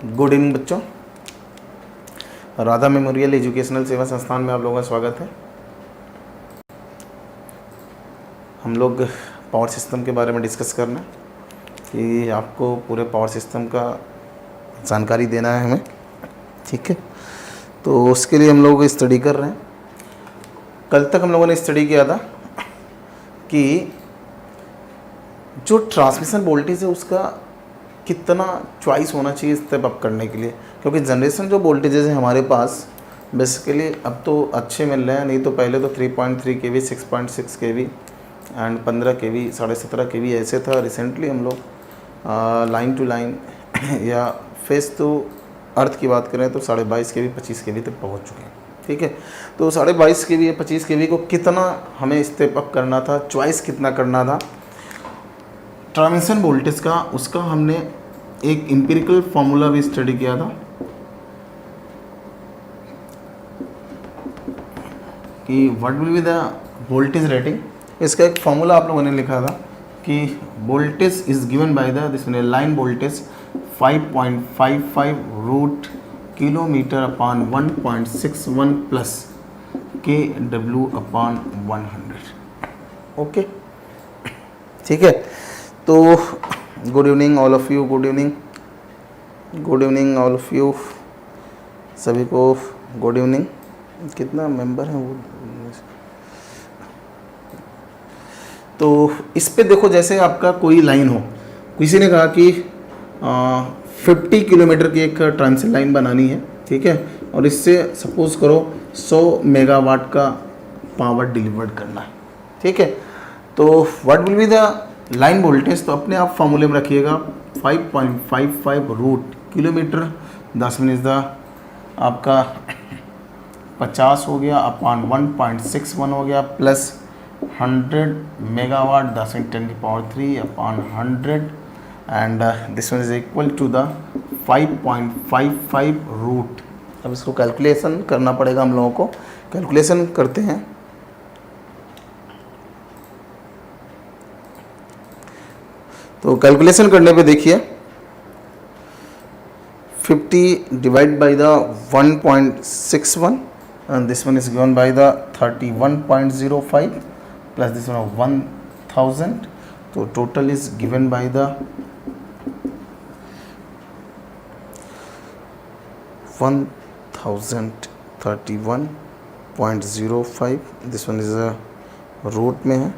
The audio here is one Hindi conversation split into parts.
गुड इवनिंग बच्चों, राधा मेमोरियल एजुकेशनल सेवा संस्थान में आप लोगों का स्वागत है। हम लोग पावर सिस्टम के बारे में डिस्कस करना कि आपको पूरे पावर सिस्टम का जानकारी देना है हमें, ठीक है। तो उसके लिए हम लोग स्टडी कर रहे हैं। कल तक हम लोगों ने स्टडी किया था कि जो ट्रांसमिशन वोल्टेज है उसका कितना चॉइस होना चाहिए स्टेप अप करने के लिए, क्योंकि जनरेशन जो वोल्टेजेस है हमारे पास बेसिकली अब तो अच्छे मिल रहे हैं, नहीं तो पहले तो 3.3 kV, 6.6 kV and 15 kV, 17.5 kV ऐसे था। रिसेंटली हम लोग लाइन टू लाइन या फेस टू अर्थ की बात करें तो 22.5 kV, 25 kV तक पहुंच चुके हैं, ठीक है। तो 22.5 kV या 25 kV को कितना हमें स्टेप अप करना था, चॉइस कितना करना था ट्रांसमिशन वोल्टेज का, उसका हमने एक एम्पिरिकल फार्मूला भी स्टडी किया था कि what will be the voltage rating. इसका एक फार्मूला आप लोगों ने लिखा था कि voltage is given by the this line voltage 5.55 root kilometre upon 1.61 plus kW upon 100। Okay, ठीक है। तो good evening all of you, good evening all of you, सभी को गुड इवनिंग। कितना मेंबर हैं वो? तो इस पे देखो, जैसे आपका कोई लाइन हो, किसी ने कहा कि 50 किलोमीटर की एक ट्रांसमिशन लाइन बनानी है, ठीक है, और इससे सपोज करो 100 मेगावाट का पावर डिलीवर्ड करना है, ठीक है। तो what will be the line voltage, तो अपने आप फॉर्मूले में रखिएगा 5.55 रूट किलोमीटर 10 मीन्स द आपका 50 हो गया अपॉन 1.61 हो गया plus 100 megawatt 10 × 10³ upon 100 and this one is equal to the 5.55 root. अब इसको कैलकुलेशन करना पड़ेगा हम लोगों को, कैलकुलेशन करते हैं। तो कैलकुलेशन करने पे देखिए 50 divide by the 1.61 and this one is given by the 31.05 plus this one of 1000, so total is given by the 1031.05। this one is a root में है,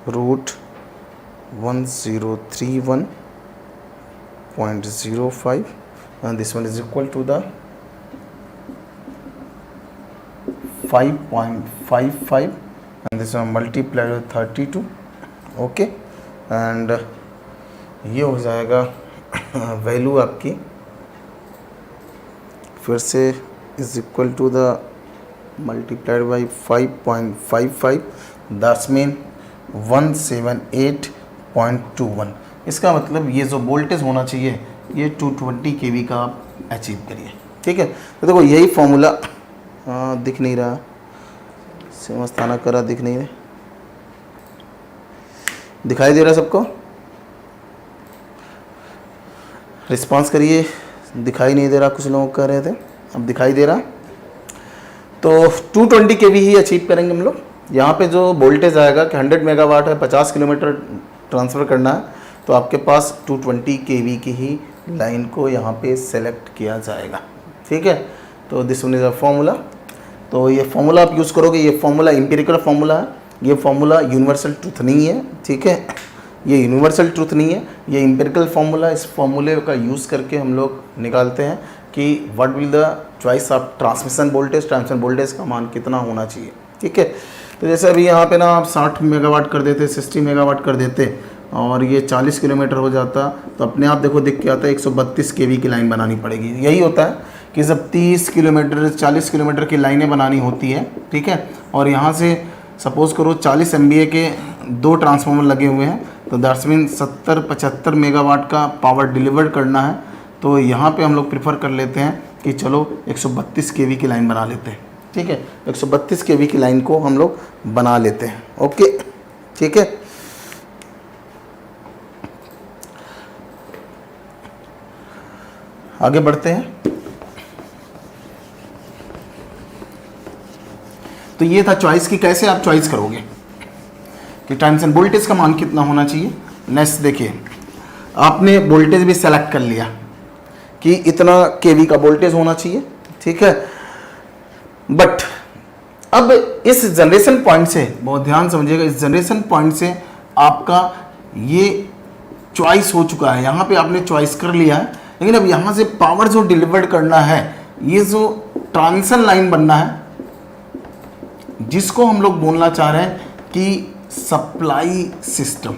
root 1031.05 and this one is equal to the 5.55 and this one multiplied with 32, okay. And ये हो जाएगा वैल्यू आपकी फिर से is equal to the multiplied by 5.55, that's mean 178.21। इसका मतलब ये जो वोल्टेज होना चाहिए ये 220 kV का आप अचीव करिए, ठीक है। तो देखो यही फॉर्मूला दिख नहीं रहा, समझताना करा दिख नहीं रहा, दिखाई दे रहा सबको? रिस्पांस करिए। दिखाई नहीं दे रहा, कुछ लोग कह रहे थे, अब दिखाई दे रहा। तो 220 kV ही अचीव करेंगे हम लोग। यहाँ पे जो वोल्टेज आएगा कि 100 मेगावाट है, 50 किलोमीटर ट्रांसफ़र करना है, तो आपके पास 220 kV की ही लाइन को यहाँ पे सेलेक्ट किया जाएगा, ठीक है। तो this one is a formula. तो ये फॉर्मूला आप यूज़ करोगे, ये फॉर्मूला एम्पिरिकल फॉर्मूला है, ये फॉर्मूला यूनिवर्सल ट्रूथ नहीं है, ठीक है। ये यूनिवर्सल ट्रूथ नहीं है, ये एम्पिरिकल फॉर्मूला। इस फॉर्मूले का यूज़ करके हम लोग निकालते हैं कि what will the choice of transmission voltage, transmission voltage का मान कितना होना चाहिए, ठीक है। तो जैसे अभी यहाँ पे ना आप 60 मेगावाट कर देते, 60 मेगावाट कर देते और ये 40 किलोमीटर हो जाता, तो अपने आप देखो दिख के आता है 132 kV की लाइन बनानी पड़ेगी। यही होता है कि जब 30 किलोमीटर 40 किलोमीटर की लाइनें बनानी होती है, ठीक है, और यहाँ से सपोज़ करो 40 MVA के 2 ट्रांसफार्मर लगे हुए हैं, तो दैट्स मीन 70-75 मेगावाट का पावर डिलीवर करना है। तो यहाँ पे हम लोग प्रेफर कर लेते हैं कि चलो 132 kV की लाइन बना लेते हैं, ठीक है। 132 kV की लाइन को हम लोग बना लेते हैं, ओके। ठीक है। आगे बढ़ते हैं। तो ये था चॉइस की कैसे आप चॉइस करोगे कि ट्रांजिशन वोल्टेज का मान कितना होना चाहिए। नेक्स्ट देखिए, आपने वोल्टेज भी सेलेक्ट कर लिया कि इतना केवी का वोल्टेज होना चाहिए, ठीक है। बट अब इस जनरेशन पॉइंट से, बहुत ध्यान समझिएगा, इस जनरेशन पॉइंट से आपका ये चॉइस हो चुका है, यहाँ पे आपने चॉइस कर लिया है, लेकिन अब यहाँ से पावर जो डिलीवर्ड करना है, ये जो ट्रांजिशन लाइन बनना है, जिसको हम लोग बोलना चाह रहे हैं कि सप्लाई सिस्टम,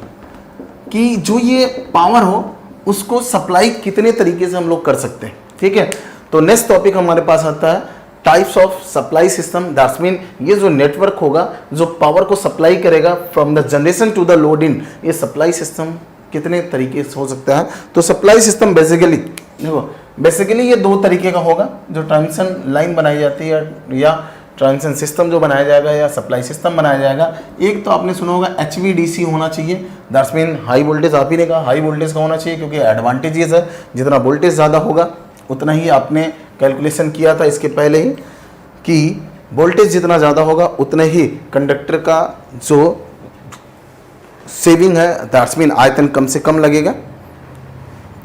कि जो ये पावर हो उसको सप्लाई कितने तरीके से हम लोग कर सकते हैं, ठीक है। तो नेक्स्ट टॉपिक हमारे पास आता है types of supply system. That's mean ये जो नेटवर्क होगा जो पावर को सप्लाई करेगा from the generation to the load in, ये सप्लाई सिस्टम कितने तरीके से हो सकता है। तो सप्लाई सिस्टम बेसिकली देखो, बेसिकली ये दो तरीके का होगा, जो ट्रांजिशन लाइन बनाई जाती है या ट्रांजिशन सिस्टम जो बनाया जाएगा या सप्लाई सिस्टम बनाया जाएगा। एक तो आपने सुना होगा HVDC होना चाहिए, दैट्स मीन हाई वोल्टेज, आप ही ने कहा हाई वोल्टेज का होना चाहिए क्योंकि एडवांटेजेस है, जितना वोल्टेज ज़्यादा होगा उतना ही आपने कैलकुलेशन किया था इसके पहले ही कि वोल्टेज जितना ज़्यादा होगा उतने ही कंडक्टर का जो सेविंग है, दैट्स मीन आयतन कम से कम लगेगा,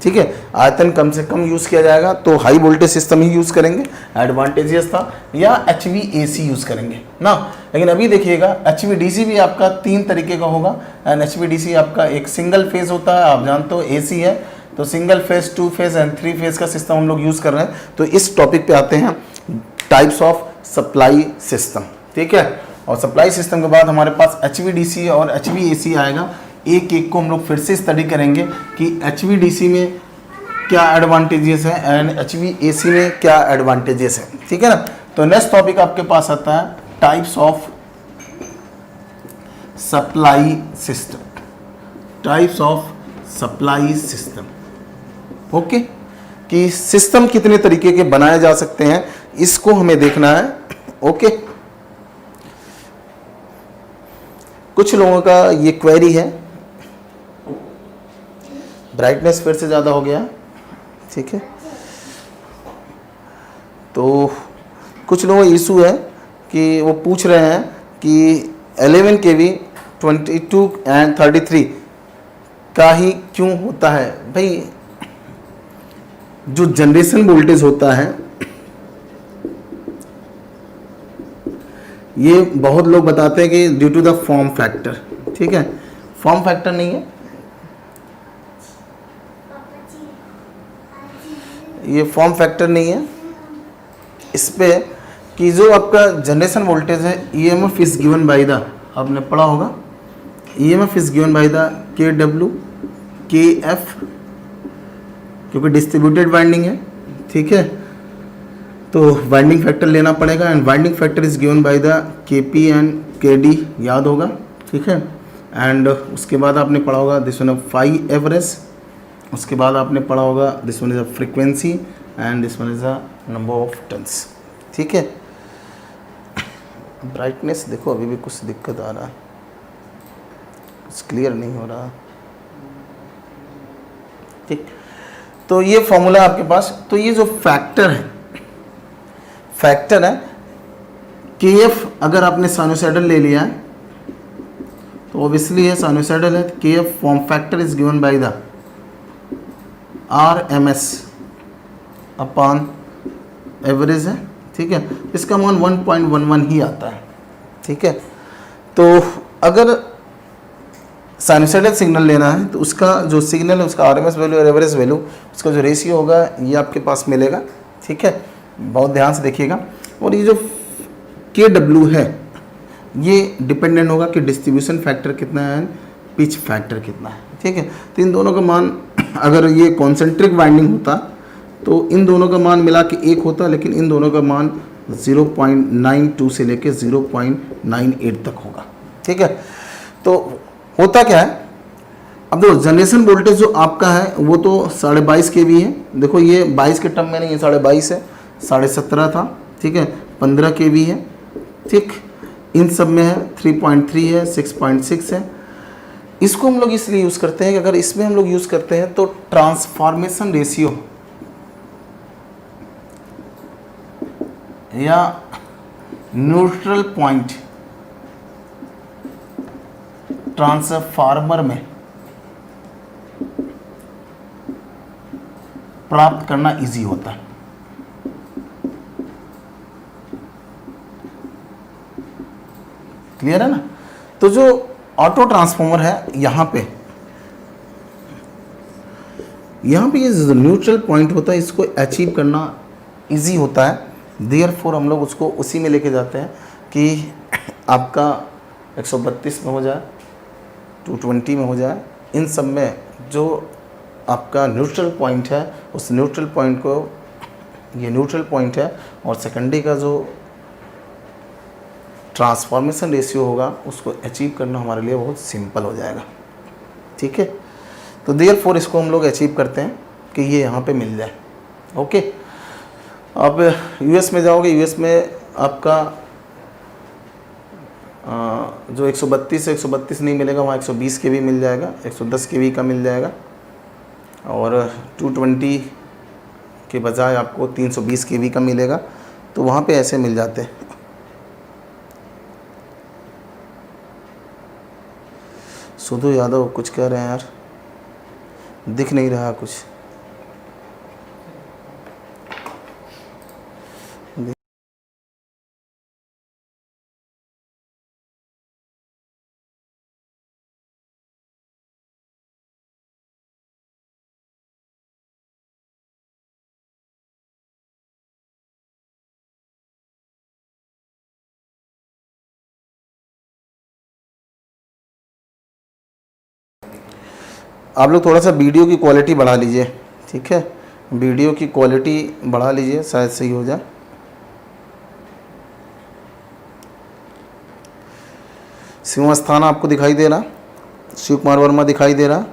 ठीक है। आयतन कम से कम यूज़ किया जाएगा तो हाई वोल्टेज सिस्टम ही यूज़ करेंगे, एडवांटेजेस था, या HVAC यूज़ करेंगे ना। लेकिन अभी देखिएगा HVDC भी आपका 3 तरीके का होगा। एंड HVDC आपका एक सिंगल फेज होता है, आप जानते हो AC है, तो single phase, 2 phase and 3 phase का सिस्टम हम लोग यूज़ कर रहे हैं। तो इस टॉपिक पे आते हैं टाइप्स ऑफ सप्लाई सिस्टम, ठीक है। और सप्लाई सिस्टम के बाद हमारे पास HVDC और HVAC आएगा। एक एक को हम लोग फिर से स्टडी करेंगे कि HVDC में क्या एडवांटेजेस है एंड HVAC में क्या एडवांटेजेस है, ठीक है ना। तो नेक्स्ट टॉपिक आपके पास आता है types of supply system, types of supply system, okay. कि सिस्टम कितने तरीके के बनाए जा सकते हैं, इसको हमें देखना है, ओके। कुछ लोगों का ये क्वेरी है, ब्राइटनेस फिर से ज़्यादा हो गया, ठीक है। तो कुछ लोगों का इशू है कि वो पूछ रहे हैं कि 11 kV 22 एंड 33 का ही क्यों होता है। भाई जो जनरेशन वोल्टेज होता है, ये बहुत लोग बताते हैं कि due to the form factor, ठीक है। फॉर्म फैक्टर नहीं है, ये फॉर्म फैक्टर नहीं है इस पे कि जो आपका जनरेशन वोल्टेज है EMF is given by the, आपने पढ़ा होगा, EMF is given by the KW KF, क्योंकि डिस्ट्रीब्यूटेड वाइंडिंग है, ठीक है। तो वाइंडिंग फैक्टर लेना पड़ेगा and winding factor is given by the KP and KD, याद होगा, ठीक है। एंड उसके बाद आपने पढ़ा होगा दिस वन फाई एवरेज, उसके बाद आपने पढ़ा होगा this one is a frequency and this one is a number of turns, ठीक है। ब्राइटनेस देखो अभी भी कुछ दिक्कत आ रहा है, कुछ क्लियर नहीं हो रहा, ठीक। तो ये फॉर्मूला आपके पास, तो ये जो फैक्टर है KF, अगर आपने साइनोसाइडल ले लिया है तो ऑब्वियसली है साइनोसाइडल है, KF form factor is given by the RMS upon average है, ठीक है। इसका मान 1.11 ही आता है, ठीक है। तो अगर साइनोसाइडल सिग्नल लेना है तो उसका जो सिग्नल है उसका RMS वैल्यू और एवरेज वैल्यू, उसका जो रेशियो होगा ये आपके पास मिलेगा, ठीक है। बहुत ध्यान से देखिएगा। और ये जो KW है ये डिपेंडेंट होगा कि डिस्ट्रीब्यूशन फैक्टर कितना है, पिच फैक्टर कितना है, ठीक है। तो इन दोनों का मान, अगर ये कॉन्सेंट्रिक वाइंडिंग होता तो इन दोनों का मान मिला के 1 होता, लेकिन इन दोनों का मान 0.92 से लेके 0.98 तक होगा, ठीक है। तो होता क्या है, अब देखो जनरेशन वोल्टेज जो आपका है वो तो 22.5 kV है, देखो ये 22 के टर्म में नहीं है, 22.5 है, 17.5 था, ठीक है, 15 kV है, ठीक। इन सब में है 3.3 है, 6.6 है, इसको हम लोग इसलिए यूज़ करते हैं कि अगर इसमें हम लोग यूज़ करते हैं तो ट्रांसफॉर्मेशन रेशियो या न्यूट्रल पॉइंट ट्रांसफार्मर में प्राप्त करना इजी होता है। क्लियर है ना? तो जो ऑटो ट्रांसफॉर्मर है यहाँ पे ये जो न्यूट्रल पॉइंट होता है इसको अचीव करना इजी होता है। देयरफॉर हम लोग उसको उसी में लेके जाते हैं कि आपका 132 में हो जाए, 220 में हो जाए, इन सब में जो आपका न्यूट्रल पॉइंट है उस न्यूट्रल पॉइंट को, ये न्यूट्रल पॉइंट है और सेकेंडरी का जो ट्रांसफॉर्मेशन रेशियो होगा उसको अचीव करना हमारे लिए बहुत सिंपल हो जाएगा। ठीक है, तो देयरफॉर इसको हम लोग अचीव करते हैं कि ये यहाँ पे मिल जाए। ओके, अब यूएस में जाओगे, यूएस में आपका जो 132 से 132 नहीं मिलेगा, वहाँ 120 के भी मिल जाएगा, 110 के भी का मिल जाएगा और 220 के बजाय आपको 320 के भी का मिलेगा। तो वहाँ पे ऐसे मिल जाते हैं। सुधु यादव कुछ कह रहे हैं यार, दिख नहीं रहा कुछ। आप लोग थोड़ा सा वीडियो की क्वालिटी बढ़ा लीजिए। ठीक है, वीडियो की क्वालिटी बढ़ा लीजिए, शायद सही हो जाए। शिव अस्थाना आपको दिखाई दे रहा, शिव कुमार वर्मा दिखाई दे रहा,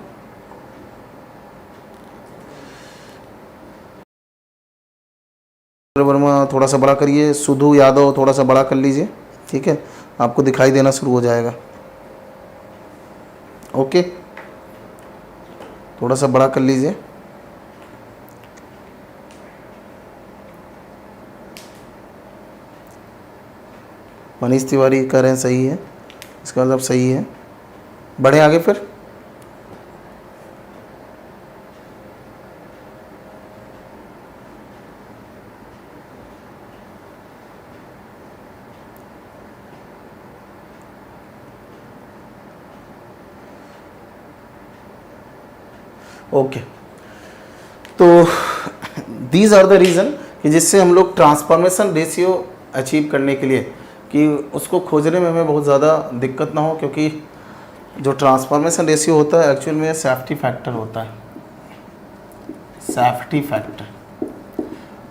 वर्मा थोड़ा सा बड़ा करिए, सुधु यादव थोड़ा सा बड़ा कर लीजिए। ठीक है, आपको दिखाई देना शुरू हो जाएगा। ओके, थोड़ा सा बड़ा कर लीजिए। मनीष तिवारी कह रहे हैं सही है, इसका मतलब सही है। बढ़े आगे फिर। ओके, तो दीज आर द रीज़न कि जिससे हम लोग ट्रांसफॉर्मेशन रेशियो अचीव करने के लिए कि उसको खोजने में हमें बहुत ज़्यादा दिक्कत ना हो, क्योंकि जो ट्रांसफॉर्मेशन रेशियो होता है एक्चुअल में सेफ्टी फैक्टर होता है, सेफ्टी फैक्टर।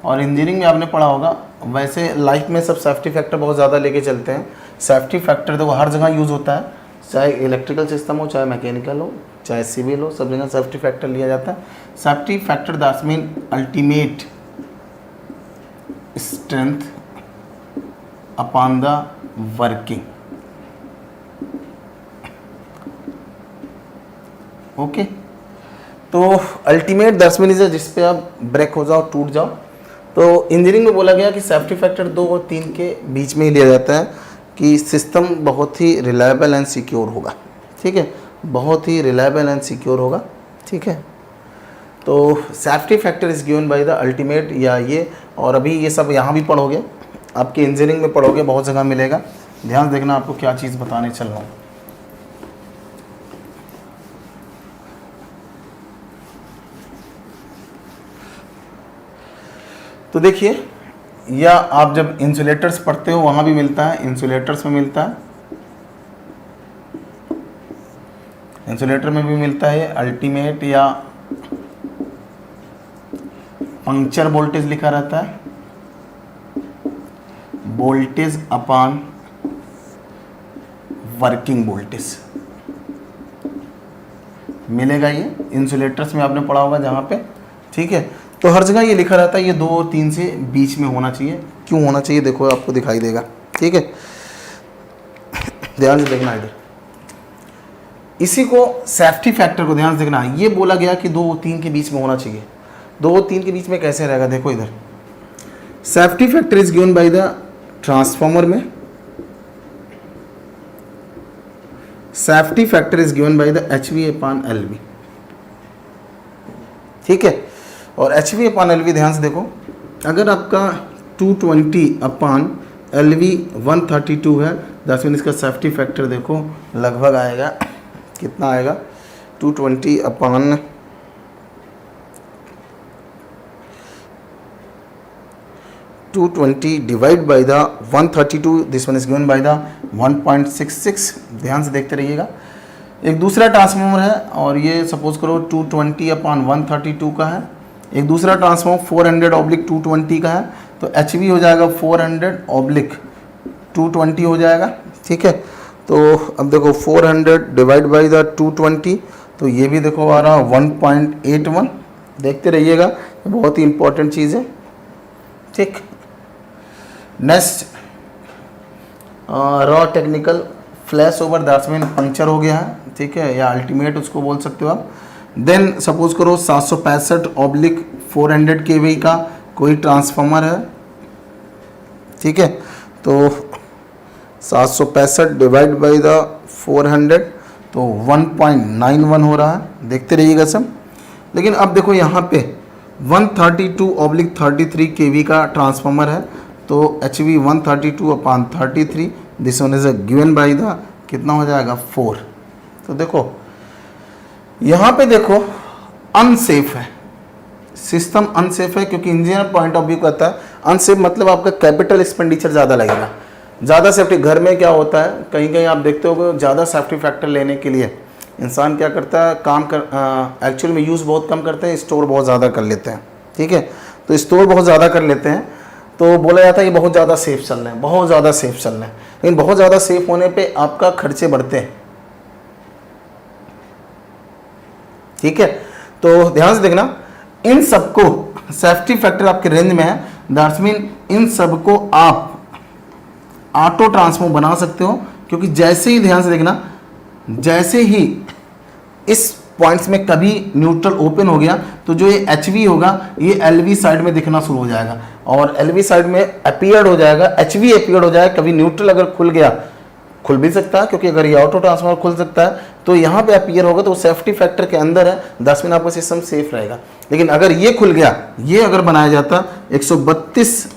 और इंजीनियरिंग में आपने पढ़ा होगा, वैसे लाइफ में सब सेफ्टी फैक्टर बहुत ज़्यादा लेके चलते हैं। सेफ्टी फैक्टर तो हर जगह यूज़ होता है, चाहे इलेक्ट्रिकल सिस्टम हो, चाहे मैकेनिकल हो, चाहे सिविल हो, सब जगह सेफ्टी फैक्टर लिया जाता है। Safety factor that's mean ultimate strength upon the working. Okay, तो अल्टीमेट दैट्स मीन इज जिस पे आप ब्रेक हो जाओ, टूट जाओ। तो इंजीनियरिंग में बोला गया कि सेफ्टी फैक्टर 2 और 3 के बीच में ही लिया जाता है कि सिस्टम बहुत ही रिलायबल एंड सिक्योर होगा। ठीक है, बहुत ही रिलायबल एंड सिक्योर होगा। ठीक है, तो safety factor is given by the ultimate या ये, और अभी ये सब यहाँ भी पढ़ोगे, आपके इंजीनियरिंग में पढ़ोगे, बहुत जगह मिलेगा। ध्यान देखना आपको क्या चीज़ बताने चल रहा हूँ। तो देखिए, या आप जब इंसुलेटर्स पढ़ते हो वहाँ भी मिलता है, इंसुलेटर्स में मिलता है, इंसुलेटर में भी मिलता है अल्टीमेट या पंक्चर वोल्टेज लिखा रहता है, वोल्टेज अपॉन वर्किंग वोल्टेज मिलेगा। ये इंसुलेटर्स में आपने पढ़ा होगा जहाँ पे। ठीक है, तो हर जगह ये लिखा रहता है, ये 2 और 3 से बीच में होना चाहिए। क्यों होना चाहिए देखो, आपको दिखाई देगा। ठीक है, ध्यान से देखना इधर। इसी को सेफ्टी फैक्टर को ध्यान से देखना, ये बोला गया कि 2 और 3 के बीच में होना चाहिए। 2 और 3 के बीच में कैसे रहेगा, देखो इधर safety factor is given by the transformer में, safety factor is given by the HV/LV, ठीक है। और HV/LV ध्यान से देखो, अगर आपका 220/LV 132 है, दैट्स मीन इसका सेफ्टी फैक्टर देखो लगभग आएगा, कितना आएगा, 220 divide by the 132, this one is given by the 1.66। ध्यान से देखते रहिएगा। एक दूसरा ट्रांसफॉर्मर है और ये सपोज करो 220/132 का है। एक दूसरा ट्रांसफॉर्मर 400/220 का है, तो HV हो जाएगा 400/220 हो जाएगा, ठीक है। तो अब देखो 400 डिवाइड बाई द 220, तो ये भी देखो आ रहा 1.81। देखते रहिएगा, बहुत ही इंपॉर्टेंट चीज़ है, ठीक। Next raw technical flash over, that's mean puncture हो गया है, ठीक है, या अल्टीमेट उसको बोल सकते हो आप। देन सपोज करो 765/400 kV का कोई ट्रांसफार्मर है, ठीक है। तो 765 डिवाइड बाई द 400, तो 1.91 हो रहा है। देखते रहिएगा सब। लेकिन अब देखो यहाँ पे 132/33 kV का ट्रांसफार्मर है, तो HV 132/33, this one is given by the कितना हो जाएगा 4। तो देखो यहाँ पे देखो अनसेफ है, सिस्टम अनसेफ है, क्योंकि इंजीनियर पॉइंट ऑफ व्यू कहता है अनसेफ मतलब आपका कैपिटल एक्सपेंडिचर ज़्यादा लगेगा। ज़्यादा सेफ्टी, घर में क्या होता है, कहीं कहीं आप देखते हो ज़्यादा सेफ्टी फैक्टर लेने के लिए इंसान क्या करता है, एक्चुअल में यूज़ बहुत कम करते हैं, स्टोर बहुत ज़्यादा कर लेते हैं, ठीक है। तो स्टोर बहुत ज़्यादा कर लेते हैं, तो बोला जाता है कि बहुत ज़्यादा सेफ चल रहे हैं, बहुत ज़्यादा सेफ चल रहे हैं। लेकिन बहुत ज़्यादा सेफ होने पे आपका खर्चे बढ़ते हैं, ठीक है। तो ध्यान से देखना, इन सबको सेफ्टी फैक्टर आपके रेंज में है, दैट्स मीन इन सबको आप ऑटो ट्रांसफॉर्म बना सकते हो, क्योंकि जैसे ही, ध्यान से देखना, जैसे ही इस पॉइंट्स में कभी न्यूट्रल ओपन हो गया, तो जो ये HV होगा ये LV साइड में दिखना शुरू हो जाएगा, और LV साइड में अपीयर्ड हो जाएगा, HV अपीयर्ड हो जाएगा। कभी न्यूट्रल अगर खुल गया, खुल भी सकता है, क्योंकि अगर ये ऑटो ट्रांसफॉर्मर खुल सकता है, तो यहाँ पे अपीयर होगा, तो सेफ्टी फैक्टर के अंदर है, 10 मिनट आपका सिस्टम सेफ रहेगा। लेकिन अगर ये खुल गया, ये अगर बनाया जाता 132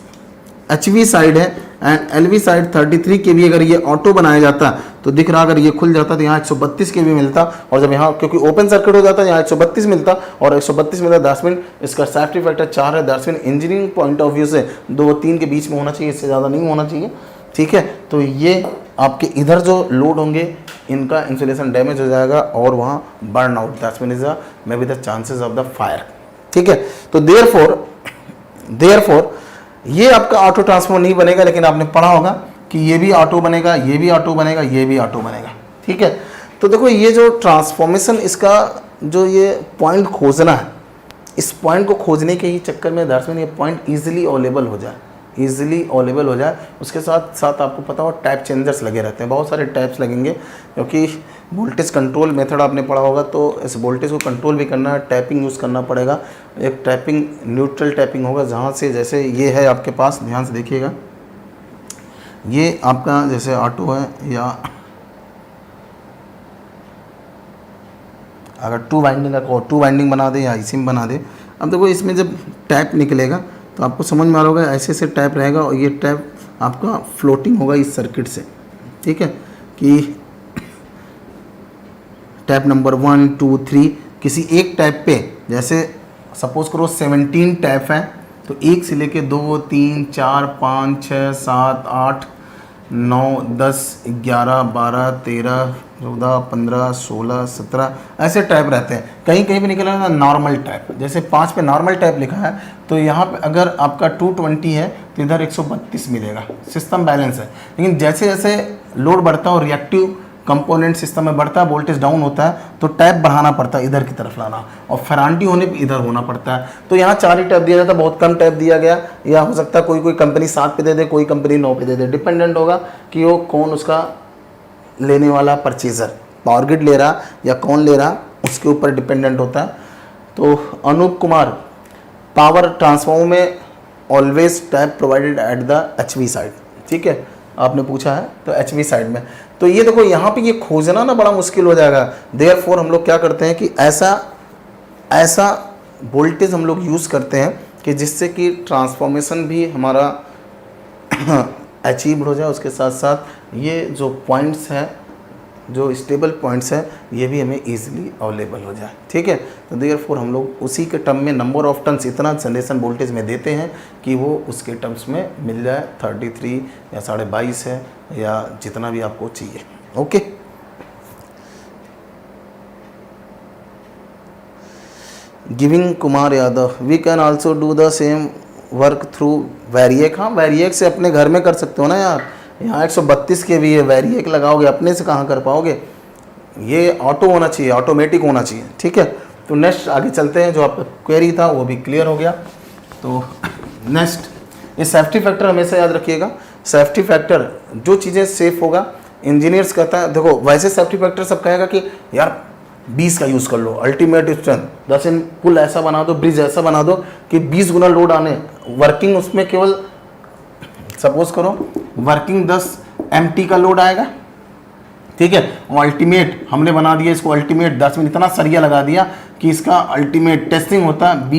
HV साइड है एंड LV साइड 33 kV, अगर ये ऑटो बनाया जाता तो दिख रहा, अगर ये खुल जाता तो यहाँ 132 kV मिलता, और जब यहाँ क्योंकि ओपन सर्किट हो जाता यहाँ 132 मिलता, और 132 मिलता 10 मिनट, इसका सेफ्टी फैक्टर 4 है। 10 minute engineering point of view से 2 और 3 के बीच में होना चाहिए, इससे ज़्यादा नहीं होना चाहिए, ठीक है। तो ये आपके इधर जो लोड होंगे इनका इंसुलेशन डैमेज हो जाएगा और वहाँ burn out, that's mean is may be the chances of the fire, ठीक है। तो देयरफॉर ये आपका ऑटो ट्रांसफॉर्मर नहीं बनेगा, लेकिन आपने पढ़ा होगा कि ये भी ऑटो बनेगा, ये भी ऑटो बनेगा, ये भी ऑटो बनेगा, ठीक है। तो देखो ये जो ट्रांसफॉर्मेशन, इसका जो ये पॉइंट खोजना है, इस पॉइंट को खोजने के ही चक्कर में दरअसल ये पॉइंट ईजिली अवेलेबल हो जाए, उसके साथ साथ आपको पता हो टाइप चेंजर्स लगे रहते हैं, बहुत सारे टाइप्स लगेंगे, क्योंकि वोल्टेज कंट्रोल मेथड आपने पढ़ा होगा, तो इस वोल्टेज को कंट्रोल भी करना है, टैपिंग यूज़ करना पड़ेगा। एक टैपिंग न्यूट्रल टैपिंग होगा, जहाँ से जैसे ये है आपके पास, ध्यान से देखिएगा, ये आपका जैसे ऑटो है, या अगर 2 वाइंडिंग का 2 वाइंडिंग बना दे या IC में बना दे। अब देखो इसमें जब टैप निकलेगा तो आपको समझ में आ रहा होगा, ऐसे ऐसे टैप रहेगा, और ये टैप आपका फ्लोटिंग होगा इस सर्किट से, ठीक है, कि टैप नंबर 1 2 3 किसी एक टैप पे, जैसे सपोज करो 17 टैप है, तो 1 से लेके 2 3 4 5 6 7 8 9 10 11 12 13 14 15 16 17 ऐसे टैप रहते हैं। कहीं कहीं पे निकला है नॉर्मल टैप, जैसे 5 पे नॉर्मल टैप लिखा है, तो यहाँ पे अगर आपका 220 है तो इधर 132 मिलेगा, सिस्टम बैलेंस है। लेकिन जैसे जैसे लोड बढ़ता है और रिएक्टिव कंपोनेंट सिस्टम में बढ़ता है, वोल्टेज डाउन होता है, तो टैप बढ़ाना पड़ता है, इधर की तरफ लाना, और फेरांटी होने पे इधर होना पड़ता है। तो यहाँ 4 ही टैप दिया जाता है, बहुत कम टैप दिया गया, या हो सकता है कोई कंपनी 7 पे दे दे, कोई कंपनी 9 पे दे दे, डिपेंडेंट होगा कि वो कौन उसका लेने वाला परचेजर, पावर ग्रिड ले रहा या कौन ले रहा उसके ऊपर डिपेंडेंट होता है। तो अनूप कुमार, पावर ट्रांसफॉर्मर में always tap provided at the HV side, ठीक है, आपने पूछा है तो HV साइड में। तो ये देखो यहाँ पे ये खोजना ना बड़ा मुश्किल हो जाएगा। देयरफॉर हम लोग क्या करते हैं कि ऐसा वोल्टेज हम लोग यूज़ करते हैं कि जिससे कि ट्रांसफॉर्मेशन भी हमारा अचीव हो जाए, उसके साथ साथ ये जो पॉइंट्स हैं, जो स्टेबल पॉइंट्स हैं, ये भी हमें इजीली अवेलेबल हो जाए, ठीक है। तो देयरफॉर हम लोग उसी के टर्म में नंबर ऑफ टर्न्स इतना जनरेशन वोल्टेज में देते हैं कि वो उसके टर्म्स में मिल जाए, 33 या 22.5 है या जितना भी आपको चाहिए। Okay, giving Kumar Yadav, we can also do the same work through variac. हाँ, वेरिएक से अपने घर में कर सकते हो ना यार, यहाँ 132 के भी है, वेरिएक लगाओगे अपने से कहाँ कर पाओगे, ये ऑटो होना चाहिए, ऑटोमेटिक होना चाहिए, ठीक है। तो नेक्स्ट आगे चलते हैं, जो आपका क्वेरी था वो भी क्लियर हो गया। तो नेक्स्ट, ये सेफ्टी फैक्टर हमेशा याद रखिएगा। सेफ्टी फैक्टर जो चीज़ें सेफ होगा, इंजीनियर्स कहता है, देखो वैसे सेफ्टी फैक्टर सब कहेगा कि यार 20 का यूज़ कर लो, अल्टीमेट स्ट्रेंथ 10 इन पुल ऐसा बना दो, ब्रिज ऐसा बना दो कि 20 गुना लोड आने, वर्किंग उसमें केवल सपोज करो वर्किंग 10 MT का लोड आएगा, ठीक है। और अल्टीमेट हमने बना दिया इसको, अल्टीमेट 10 में इतना सरिया लगा दिया कि इसका अल्टीमेट टेस्टिंग होता है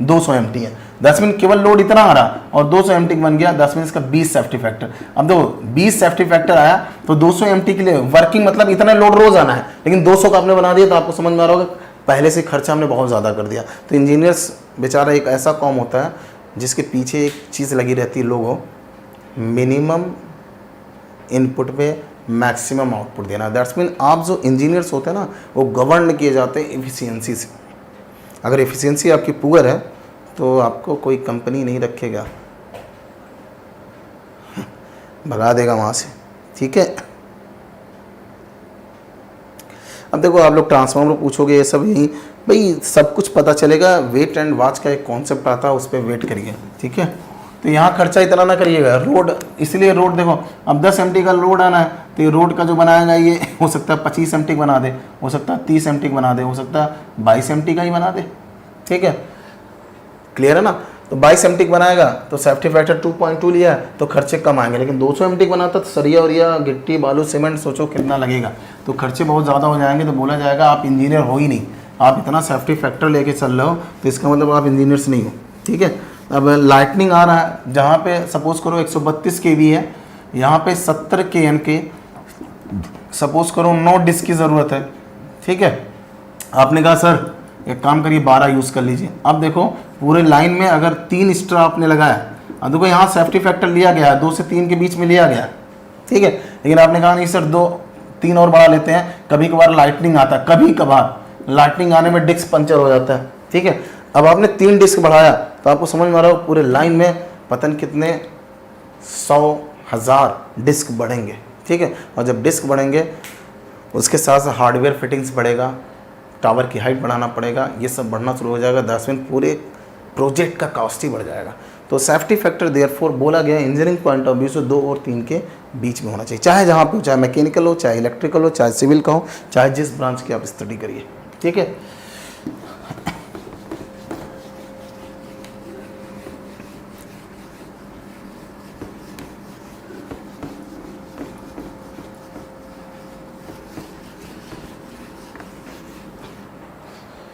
200 MT है, 10 मिनट केवल लोड इतना आ रहा और 200 MT बन गया, 10 मिनट इसका 20 सेफ्टी फैक्टर। अब देखो 20 सेफ्टी फैक्टर आया तो 200 MT के लिए वर्किंग मतलब इतना लोड रोज आना है, लेकिन 200 का आपने बना दिया तो आपको समझ में आ रहा होगा पहले से खर्चा हमने बहुत ज़्यादा कर दिया। तो इंजीनियर्स बेचारा एक ऐसा कॉम होता है जिसके पीछे एक चीज़ लगी रहती है, लोगों मिनिमम इनपुट पे मैक्सिमम आउटपुट देना। दैट्स मीन आप जो इंजीनियर्स होते हैं ना, वो गवर्न किए जाते हैं एफिशिएंसी से। अगर एफिशिएंसी आपकी पुअर है तो आपको कोई कंपनी नहीं रखेगा, भगा देगा वहाँ से, ठीक है। अब देखो आप लोग ट्रांसफार्मर पूछोगे, ये सब यही भाई सब कुछ पता चलेगा। वेट एंड वॉच का एक कॉन्सेप्ट आता है, उस पर वेट करिए, ठीक है। तो यहाँ खर्चा इतना ना करिएगा। रोड, इसलिए रोड देखो अब 10 MT का लोड आना है तो ये रोड का जो बनाएगा ये हो सकता है 25 MT बना दे, हो सकता है 30 MT बना दे, हो सकता है 22 MT का ही बना दे, ठीक है। क्लियर है ना। तो 22 MT बनाएगा तो सेफ्टी फैक्टर 2.2 लिया है तो खर्चे कम आएंगे, लेकिन 200 MT बनाता तो सरिया उरिया गिट्टी बालू सीमेंट सोचो कितना लगेगा, तो खर्चे बहुत ज़्यादा हो जाएंगे। तो बोला जाएगा आप इंजीनियर हो ही नहीं, आप इतना सेफ्टी फैक्टर लेके चल रहे हो तो इसका मतलब आप इंजीनियर्स नहीं हो, ठीक है। अब लाइटनिंग आ रहा है, जहाँ पे सपोज करो 132 kV है, यहाँ पे 70 kN के सपोज करो 9 डिस्क की ज़रूरत है, ठीक है। आपने कहा सर एक काम करिए 12 यूज़ कर लीजिए। अब देखो पूरे लाइन में अगर 3 स्ट्रा आपने लगाया, अब देखो यहाँ सेफ्टी फैक्टर लिया गया है 2 से 3 के बीच में लिया गया, ठीक है। लेकिन आपने कहा नहीं सर 2-3 और बढ़ा लेते हैं, कभी कभार लाइटनिंग आता है, कभी कभार लाइटनिंग आने में डिस्क पंचर हो जाता है, ठीक है। अब आपने 3 डिस्क बढ़ाया तो आपको समझ में आ रहा हो पूरे लाइन में पता नहीं कितने 100,000 डिस्क बढ़ेंगे, ठीक है। और जब डिस्क बढ़ेंगे उसके साथ साथ हार्डवेयर फिटिंग्स बढ़ेगा, टावर की हाइट बढ़ाना पड़ेगा, ये सब बढ़ना शुरू हो जाएगा, 10 मिनट पूरे प्रोजेक्ट का कॉस्ट ही बढ़ जाएगा। तो सेफ्टी फैक्टर देयरफॉर बोला गया इंजीनियरिंग पॉइंट ऑफ व्यू से 2 और 3 के बीच में होना चाहिए, चाहे जहाँ पे हो, चाहे मैकेनिकल हो, चाहे इलेक्ट्रिकल हो, चाहे सिविल का हो, चाहे जिस ब्रांच की आप स्टडी करिए, ठीक है।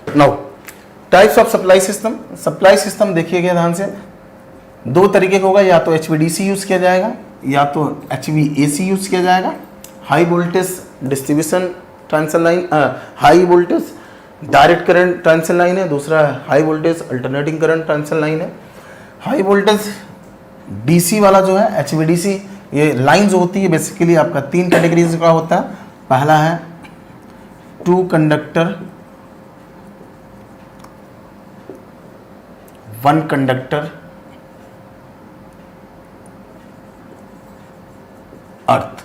Now types of supply system. Supply system देखिएगा ध्यान से, 2 तरीके का होगा, या तो HVDC यूज़ किया जाएगा या तो HVAC यूज़ किया जाएगा। High voltage distribution transmission line, high voltage direct current transmission line है, दूसरा high voltage alternating current transmission line है। हाई वोल्टेज DC वाला जो है HVDC, ये लाइन जो होती है बेसिकली आपका 3 कैटेगरीज का होता है। पहला है 2 कंडक्टर 1 कंडक्टर अर्थ।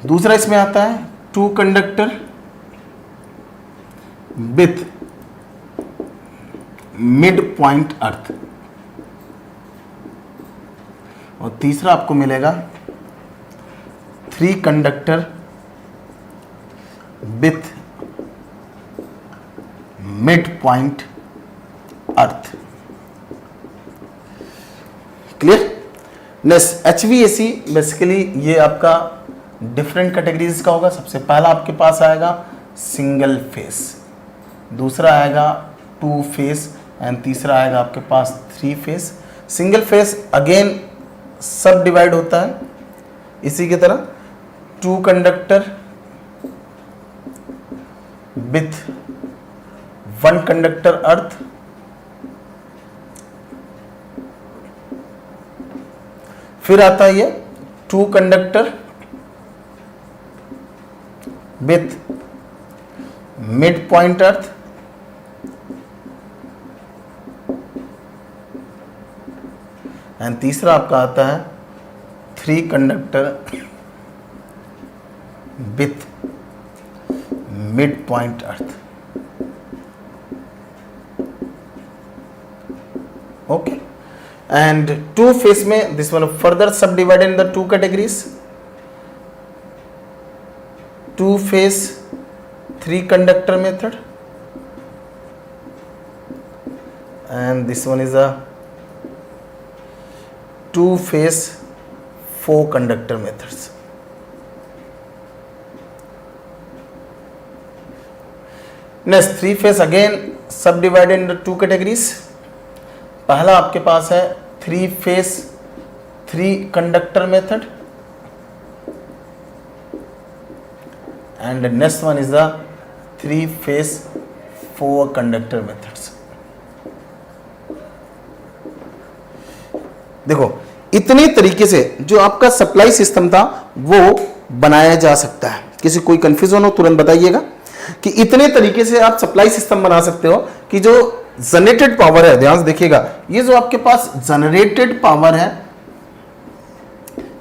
दूसरा इसमें आता है 2 कंडक्टर विथ मिड पॉइंट अर्थ। और तीसरा आपको मिलेगा 3 conductor with mid point earth. Clear? Next HVAC basically ये आपका डिफरेंट कैटेगरीज का होगा। सबसे पहला आपके पास आएगा सिंगल फेस, दूसरा आएगा 2 फेस एंड तीसरा आएगा आपके पास 3 फेस। सिंगल फेस अगेन सब डिवाइड होता है इसी की तरह, 2 कंडक्टर विथ 1 कंडक्टर अर्थ, फिर आता है ये 2 conductor with mid point earth, and तीसरा आपका आता है 3 conductor with mid point earth. Okay, and 2 phase में this one further subdivided in the 2 categories, 2 phase 3 conductor method and this one is a 2 phase 4 conductor methods. Next 3 phase again subdivided into 2 categories. पहला आपके पास है 3 face 3 conductor method and next one is the 3 face 4 conductor methods. देखो इतने तरीके से जो आपका सप्लाई सिस्टम था वो बनाया जा सकता है। किसी कोई कंफ्यूजन हो तुरंत बताइएगा कि इतने तरीके से आप सप्लाई सिस्टम बना सकते हो कि जो जनरेटेड पावर है, ध्यान से देखिएगा, ये जो आपके पास जनरेटेड पावर है,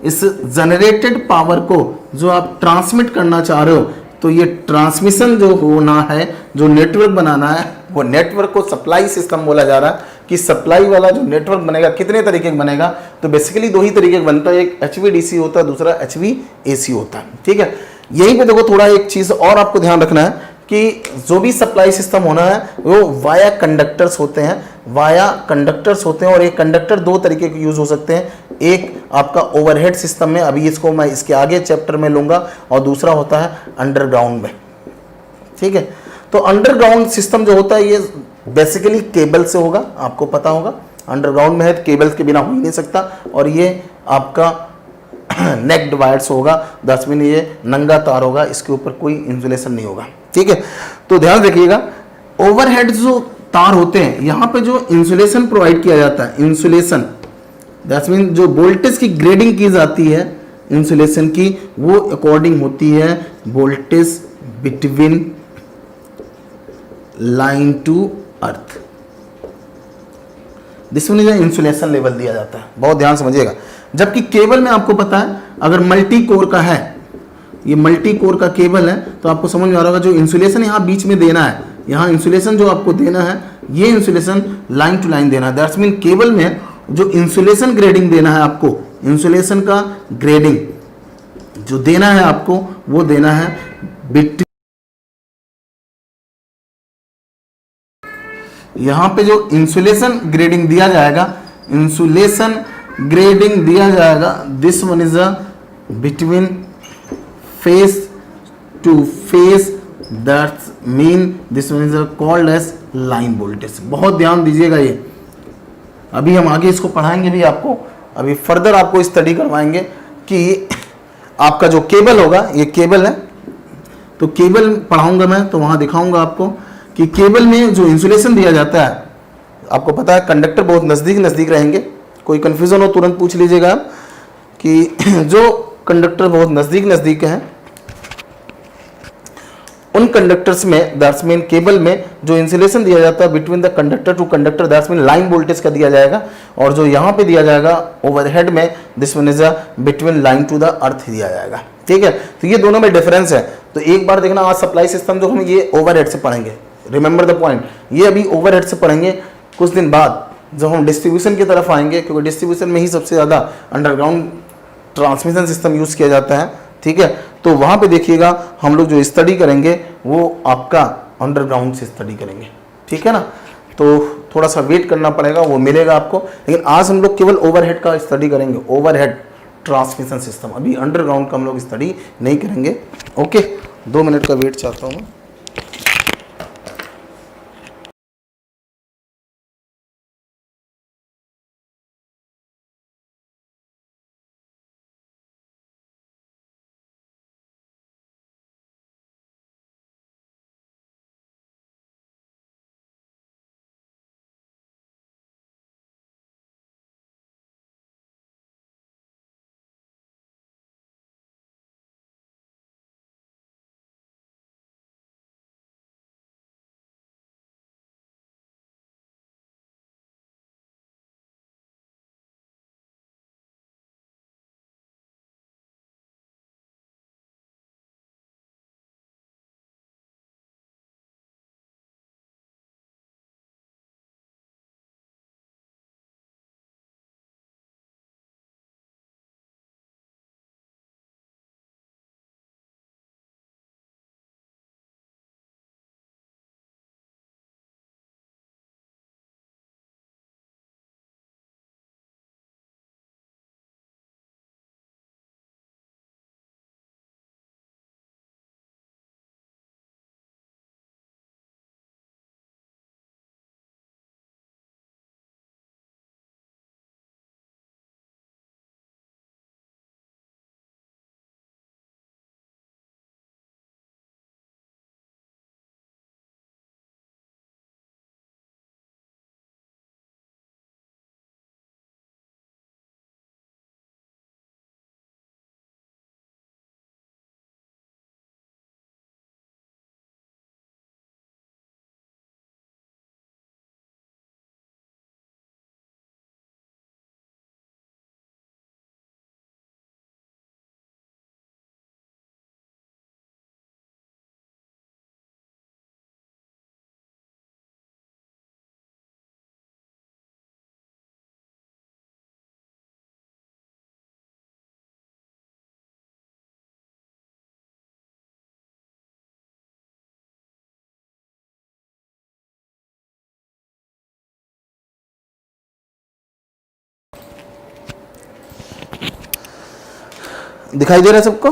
इस जनरेटेड पावर को जो आप ट्रांसमिट करना चाह रहे हो, तो ये ट्रांसमिशन जो होना है, जो नेटवर्क बनाना है, वो नेटवर्क को सप्लाई सिस्टम बोला जा रहा है। कि सप्लाई वाला जो नेटवर्क बनेगा कितने तरीके का बनेगा, तो बेसिकली 2 ही तरीके का बनता है, एक HVDC होता है, दूसरा HVAC होता है। ठीक है, यहीं पे देखो थोड़ा एक चीज और आपको ध्यान रखना है कि जो भी सप्लाई सिस्टम होना है वो वाया कंडक्टर्स होते हैं, वाया कंडक्टर्स होते हैं। और एक कंडक्टर 2 तरीके के यूज हो सकते हैं, एक आपका ओवरहेड सिस्टम में, अभी इसको मैं इसके आगे चैप्टर में लूंगा, और दूसरा होता है अंडरग्राउंड में। ठीक है, तो अंडरग्राउंड सिस्टम जो होता है ये बेसिकली केबल से होगा, आपको पता होगा अंडरग्राउंड में है, केबल के बिना हो ही नहीं सकता। और ये आपका नेक्ड वायर्स होगा, 10 मिनट ये नंगा तार होगा, इसके ऊपर कोई इंसुलेशन नहीं होगा। ठीक है, तो ध्यान रखिएगा ओवरहेड जो तार होते हैं, यहाँ पे जो इंसुलेशन प्रोवाइड किया जाता है, इंसुलेशन दैट्स मीन जो वोल्टेज की ग्रेडिंग की जाती है इंसुलेशन की, वो अकॉर्डिंग होती है voltage between line to earth. This one is insulation level दिया जाता है, बहुत ध्यान समझिएगा। जबकि केबल में आपको पता है अगर मल्टी कोर का है, ये मल्टी कोर का केबल है, तो आपको समझ में आ रहा होगा जो इंसुलेशन यहाँ बीच में देना है, यहाँ इंसुलेशन जो आपको देना है, ये इंसुलेशन लाइन टू लाइन देना है। दैट्स मीन केबल में जो इंसुलेशन ग्रेडिंग देना है आपको, इंसुलेशन का ग्रेडिंग जो देना है आपको, वो देना है बिट, यहाँ पे जो इंसुलेशन ग्रेडिंग दिया जाएगा, इंसुलेशन ग्रेडिंग दिया जाएगा, this one is a between phase to phase, that's mean this one is called as line voltage. बहुत ध्यान दीजिएगा, ये अभी हम आगे इसको पढ़ाएंगे भी, आपको अभी फर्दर आपको स्टडी करवाएंगे कि आपका जो केबल होगा, ये केबल है, तो केबल पढ़ाऊंगा मैं, तो वहां दिखाऊंगा आपको कि केबल में जो इंसुलेशन दिया जाता है, आपको पता है कंडक्टर बहुत नज़दीक नज़दीक रहेंगे, कोई कन्फ्यूज़न हो तुरंत पूछ लीजिएगा कि जो कंडक्टर बहुत नज़दीक नज़दीक हैं, उन कंडक्टर्स में दैट्स मीन केबल में जो इंसुलेशन दिया जाता है between the conductor to conductor, that's mean line voltage का दिया जाएगा। और जो यहाँ पे दिया जाएगा ओवरहेड में, this one is between line to the earth दिया जाएगा। ठीक है, तो ये दोनों में डिफरेंस है। तो एक बार देखना, आज सप्लाई सिस्टम जो हम ये ओवरहेड से पढ़ेंगे, रिमेंबर द पॉइंट, ये अभी ओवरहेड से पढ़ेंगे। कुछ दिन बाद जब हम डिस्ट्रीब्यूशन की तरफ आएंगे, क्योंकि डिस्ट्रीब्यूशन में ही सबसे ज़्यादा अंडरग्राउंड ट्रांसमिशन सिस्टम यूज़ किया जाता है। ठीक है, तो वहाँ पे देखिएगा हम लोग जो स्टडी करेंगे वो आपका अंडरग्राउंड से स्टडी करेंगे, ठीक है ना। तो थोड़ा सा वेट करना पड़ेगा, वो मिलेगा आपको। लेकिन आज हम लोग केवल ओवरहेड का स्टडी करेंगे, ओवरहेड ट्रांसमिशन सिस्टम। अभी अंडरग्राउंड का हम लोग स्टडी नहीं करेंगे। ओके, 2 मिनट का वेट चाहता हूँ मैं। दिखाई दे रहा है सबको?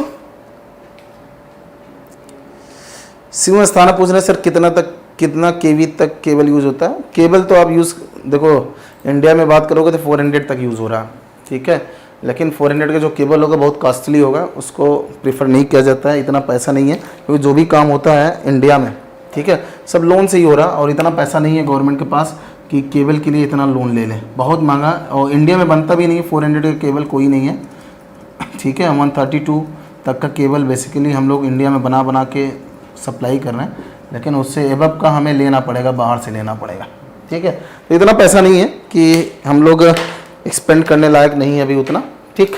शिव स्थाना पूछ रहे हैं सर कितना केवी तक केबल यूज होता है। केबल तो आप यूज देखो, इंडिया में बात करोगे तो 400 तक यूज हो रहा है, ठीक है। लेकिन 400 का जो केबल होगा बहुत कॉस्टली होगा, उसको प्रीफर नहीं किया जाता है, इतना पैसा नहीं है। क्योंकि जो भी काम होता है इंडिया में, ठीक है, सब लोन से ही हो रहा, और इतना पैसा नहीं है गवर्नमेंट के पास कि केबल के लिए इतना लोन ले लें। बहुत महंगा, और इंडिया में बनता भी नहीं है। 400 का केबल कोई नहीं है, ठीक है। 132 तक का केबल बेसिकली हम लोग इंडिया में बना के सप्लाई कर रहे हैं, लेकिन उससे एबव का हमें लेना पड़ेगा, बाहर से लेना पड़ेगा, ठीक है। तो इतना पैसा नहीं है कि हम लोग एक्सपेंड करने लायक नहीं है अभी उतना, ठीक।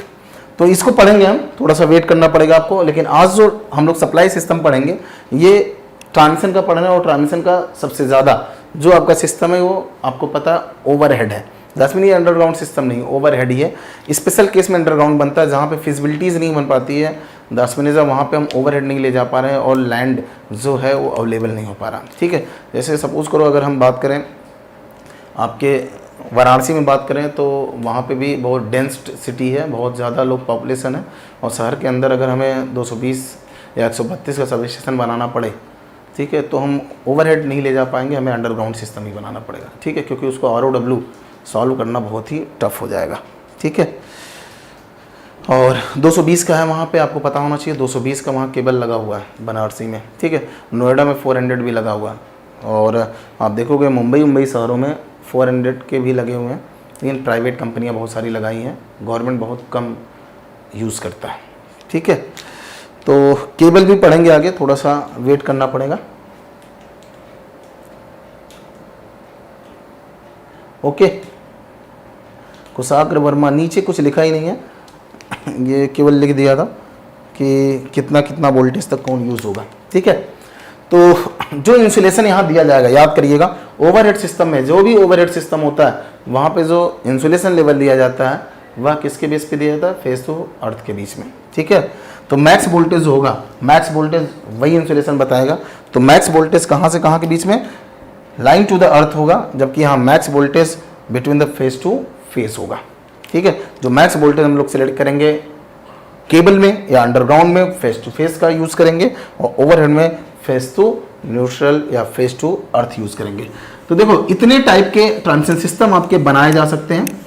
तो इसको पढ़ेंगे हम, थोड़ा सा वेट करना पड़ेगा आपको। लेकिन आज जो हम लोग सप्लाई सिस्टम पढ़ेंगे ये ट्रांसमिशन का पढ़ना है, और ट्रांसमिशन का सबसे ज़्यादा जो आपका सिस्टम है वो आपको पता ओवरहेड है। दैट्स मीन ये अंडरग्राउंड सिस्टम नहीं, ओवरहेड ही है। स्पेशल केस में अंडरग्राउंड बनता है जहाँ पे फिजिबिलिटीज़ नहीं बन पाती है, दैट्स मीन वहाँ पे हम ओवरहेड नहीं ले जा पा रहे हैं, और लैंड जो है वो अवेलेबल नहीं हो पा रहा, ठीक है। जैसे सपोज़ करो अगर हम बात करें आपके वाराणसी में बात करें तो वहाँ पे भी बहुत डेंस सिटी है, बहुत ज़्यादा लोग पॉपुलेशन है, और शहर के अंदर अगर हमें 220 या 132 का सब स्टेशन बनाना पड़े, ठीक है, तो हम ओवरहेड नहीं ले जा पाएंगे, हमें अंडरग्राउंड सिस्टम ही बनाना पड़ेगा, ठीक है। क्योंकि उसको ROW सॉल्व करना बहुत ही टफ हो जाएगा, ठीक है। और 220 का है वहाँ पे, आपको पता होना चाहिए 220 का वहाँ केबल लगा हुआ है बनारसी में, ठीक है। नोएडा में 400 भी लगा हुआ है, और आप देखोगे मुंबई शहरों में 400 के भी लगे हुए हैं, लेकिन प्राइवेट कंपनियाँ बहुत सारी लगाई हैं, गवर्नमेंट बहुत कम यूज़ करता है, ठीक है। तो केबल भी पढ़ेंगे आगे, थोड़ा सा वेट करना पड़ेगा। ओके, कुशाग्र वर्मा, नीचे कुछ लिखा ही नहीं है, ये केवल लिख दिया था कि कितना वोल्टेज तक कौन यूज़ होगा, ठीक है। तो जो इंसुलेशन यहाँ दिया जाएगा, याद करिएगा, ओवरहेड सिस्टम में जो भी ओवरहेड सिस्टम होता है वहाँ पे जो इंसुलेशन लेवल दिया जाता है वह किसके बेस पे दिया जाता है, फेस टू अर्थ के बीच में, ठीक है। तो मैक्स वोल्टेज होगा, मैक्स वोल्टेज वही इंसुलेशन बताएगा। तो मैक्स वोल्टेज कहाँ से कहाँ के बीच में, लाइन टू द अर्थ होगा, जबकि यहाँ max voltage between the phase to phase होगा। ठीक है, जो मैक्स वोल्टेज हम लोग सिलेक्ट करेंगे केबल में या अंडरग्राउंड में फेस टू फेस का यूज़ करेंगे, और ओवरहेड में फेस टू न्यूट्रल या फेस टू अर्थ यूज़ करेंगे। तो देखो इतने टाइप के ट्रांसमिशन सिस्टम आपके बनाए जा सकते हैं।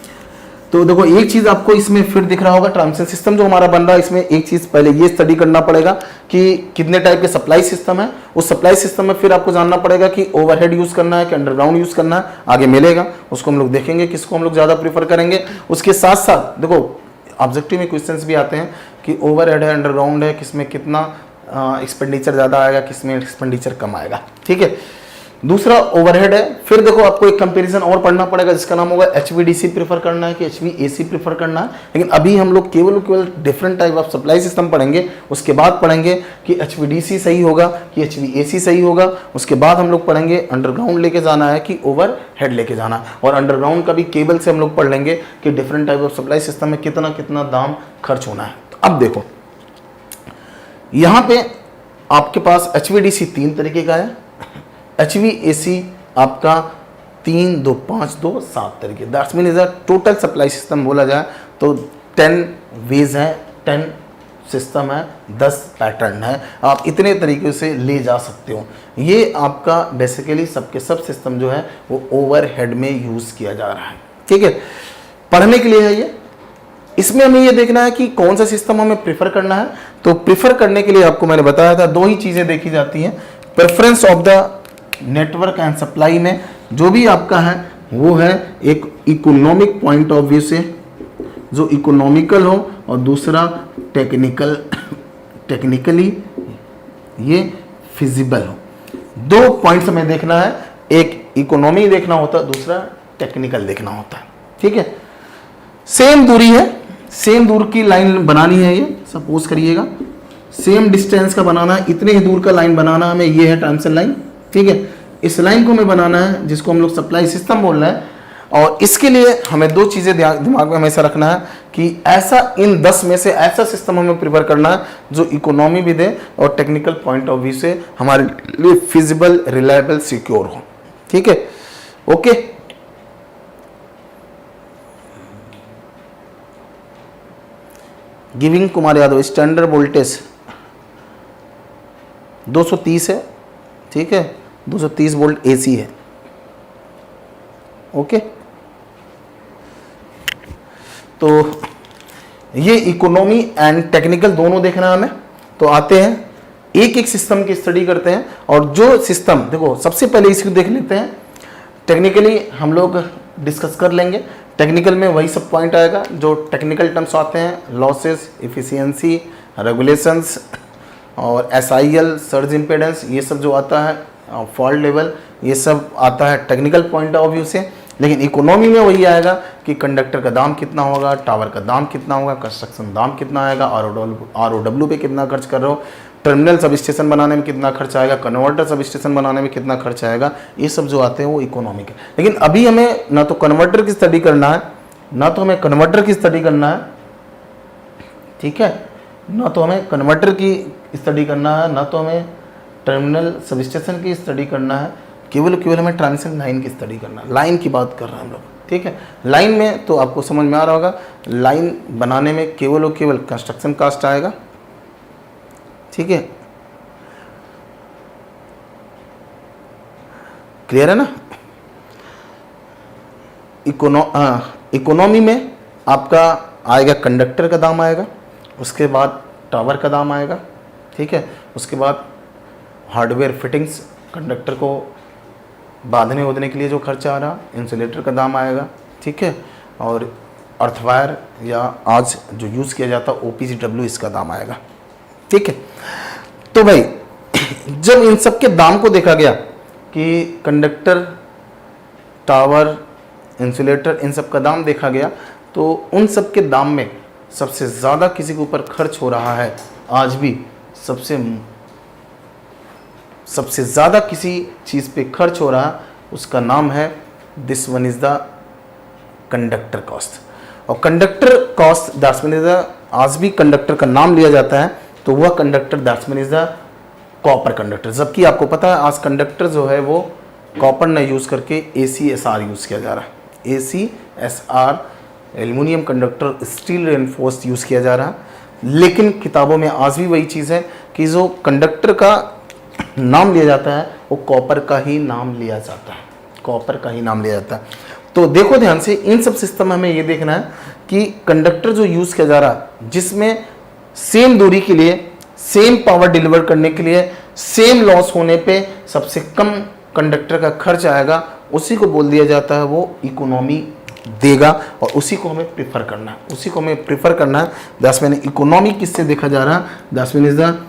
तो देखो एक चीज़ आपको इसमें फिर दिख रहा होगा, ट्रांसमिशन सिस्टम जो हमारा बन रहा है इसमें एक चीज़ पहले ये स्टडी करना पड़ेगा कि कितने टाइप के सप्लाई सिस्टम है। उस सप्लाई सिस्टम में फिर आपको जानना पड़ेगा कि ओवरहेड यूज़ करना है कि अंडरग्राउंड यूज़ करना है, आगे मिलेगा, उसको हम लोग देखेंगे किसको हम लोग ज़्यादा प्रीफर करेंगे। उसके साथ साथ देखो ऑब्जेक्टिव में क्वेश्चंस भी आते हैं कि ओवरहेड है अंडरग्राउंड है, किसमें कितना एक्सपेंडिचर ज़्यादा आएगा, किसमें एक्सपेंडिचर कम आएगा। ठीक है, दूसरा ओवरहेड है। फिर देखो आपको एक कंपैरिजन और पढ़ना पड़ेगा जिसका नाम होगा HVDC प्रेफर करना है कि HVAC प्रेफर करना है। लेकिन अभी हम लोग केवल different type of supply system पढ़ेंगे, उसके बाद पढ़ेंगे कि HVDC सही होगा कि HVAC सही होगा। उसके बाद हम लोग पढ़ेंगे अंडरग्राउंड लेके जाना है कि ओवर हेड लेके जाना है, और अंडरग्राउंड का भी केबल से हम लोग पढ़ लेंगे कि different type of supply system में कितना कितना दाम खर्च होना है। तो अब देखो यहाँ पे आपके पास HVDC 3 तरीके का है, HVAC आपका 3, 2, 5, 2, 7 तरीके। That's mean is a total supply system बोला जाए तो 10 वेज है, 10 सिस्टम है, 10 पैटर्न है। आप इतने तरीके से ले जा सकते हो। ये आपका बेसिकली सबके सब सिस्टम जो है वो ओवरहेड में यूज़ किया जा रहा है। ठीक है, पढ़ने के लिए है ये। इसमें हमें ये देखना है कि कौन सा सिस्टम हमें प्रेफर करना है। तो प्रेफर करने के लिए आपको मैंने बताया था 2 ही चीज़ें देखी जाती हैं। Preference of the network and supply में जो भी आपका है वो है एक इकोनॉमिक पॉइंट ऑफ व्यू से जो इकोनॉमिकल हो, और दूसरा टेक्निकली ये फिजिबल हो। 2 पॉइंट्स हमें देखना है, एक इकोनॉमी देखना होता है, दूसरा टेक्निकल देखना होता है। ठीक है, सेम दूरी है, सेम दूर की लाइन बनानी है। ये सपोज करिएगा सेम डिस्टेंस का बनाना है, इतने ही दूर का लाइन बनाना हमें, ये है ट्रांसमिशन लाइन। ठीक है, इस लाइन को हमें बनाना है जिसको हम लोग सप्लाई सिस्टम बोल रहे हैं, और इसके लिए हमें 2 चीज़ें दिमाग में हमेशा रखना है कि ऐसा इन 10 में से ऐसा सिस्टम हमें प्रिपेयर करना है जो इकोनॉमी भी दे और टेक्निकल पॉइंट ऑफ व्यू से हमारे लिए फिजिबल, रिलायबल, सिक्योर हो। ठीक है, okay. Giving Kumar Yadav, standard voltage 230 है। ठीक है, 230 वोल्ट AC है। ओके, तो ये इकोनॉमी एंड टेक्निकल दोनों देखना है हमें। तो आते हैं एक एक सिस्टम की स्टडी करते हैं, और जो सिस्टम देखो सबसे पहले इसको देख लेते हैं। टेक्निकली हम लोग डिस्कस कर लेंगे। टेक्निकल में वही सब पॉइंट आएगा जो टेक्निकल टर्म्स आते हैं, लॉसेस, एफिशिएंसी, रेगुलेशंस और SIL, सर्ज इम्पेडेंस, ये सब जो आता है, फॉल्ट लेवल, ये सब आता है टेक्निकल पॉइंट ऑफ व्यू से। लेकिन इकोनॉमी में वही आएगा कि कंडक्टर का दाम कितना होगा, टावर का दाम कितना होगा, कंस्ट्रक्शन दाम कितना आएगा, ROW पे कितना खर्च कर रहे हो, टर्मिनल सब स्टेशन बनाने में कितना खर्च आएगा, कन्वर्टर सब स्टेशन बनाने में कितना खर्च आएगा, ये सब जो आते हैं वो इकोनॉमिक है। लेकिन अभी हमें ना तो कन्वर्टर की स्टडी करना है, ना तो हमें कन्वर्टर की स्टडी करना है। ठीक है, ना तो हमें कन्वर्टर की स्टडी करना है, ना तो हमें टर्मिनल सब स्टेशन की स्टडी करना है, केवल हमें ट्रांसमिशन लाइन की स्टडी करना है। लाइन की बात कर रहे हैं हम लोग। ठीक है, लाइन में तो आपको समझ में आ रहा होगा, लाइन बनाने में केवल और केवल कंस्ट्रक्शन कास्ट आएगा। ठीक है, क्लियर है ना। इकोनॉमी में आपका आएगा कंडक्टर का दाम आएगा, उसके बाद टावर का दाम आएगा। ठीक है, उसके बाद हार्डवेयर फिटिंग्स, कंडक्टर को बांधने उधने के लिए जो खर्चा आ रहा, इंसुलेटर का दाम आएगा। ठीक है, और अर्थवायर या आज जो यूज़ किया जाता OPGW, इसका दाम आएगा। ठीक है, तो भाई जब इन सब के दाम को देखा गया कि कंडक्टर, टावर, इंसुलेटर, इन सब का दाम देखा गया, तो उन सब के दाम में सबसे ज़्यादा किसी के ऊपर खर्च हो रहा है आज भी, सबसे ज़्यादा किसी चीज़ पे खर्च हो रहा है, उसका नाम है, this one is the conductor cost. और कंडक्टर कॉस्ट दैट्स मीन आज भी कंडक्टर का नाम लिया जाता है तो वह conductor that's mean is the copper conductor. जबकि आपको पता है आज कंडक्टर जो है वो कॉपर न यूज़ करके ACSR यूज़ किया जा रहा है। ACSR aluminium conductor steel reinforced use किया जा रहा है। लेकिन किताबों में आज भी वही चीज़ है कि जो कंडक्टर का नाम लिया जाता है वो कॉपर का ही नाम लिया जाता है, कॉपर का ही नाम लिया जाता है। तो देखो ध्यान से, इन सब सिस्टम में हमें ये देखना है कि कंडक्टर जो यूज़ किया जा रहा है जिसमें सेम दूरी के लिए सेम पावर डिलीवर करने के लिए सेम लॉस होने पे सबसे कम कंडक्टर का खर्च आएगा, उसी को बोल दिया जाता है वो इकोनॉमी देगा। और उसी को हमें प्रेफर करना है, उसी को हमें प्रेफर करना है। दैट्स मीन इकोनॉमी किससे देखा जा रहा है, that's mean is the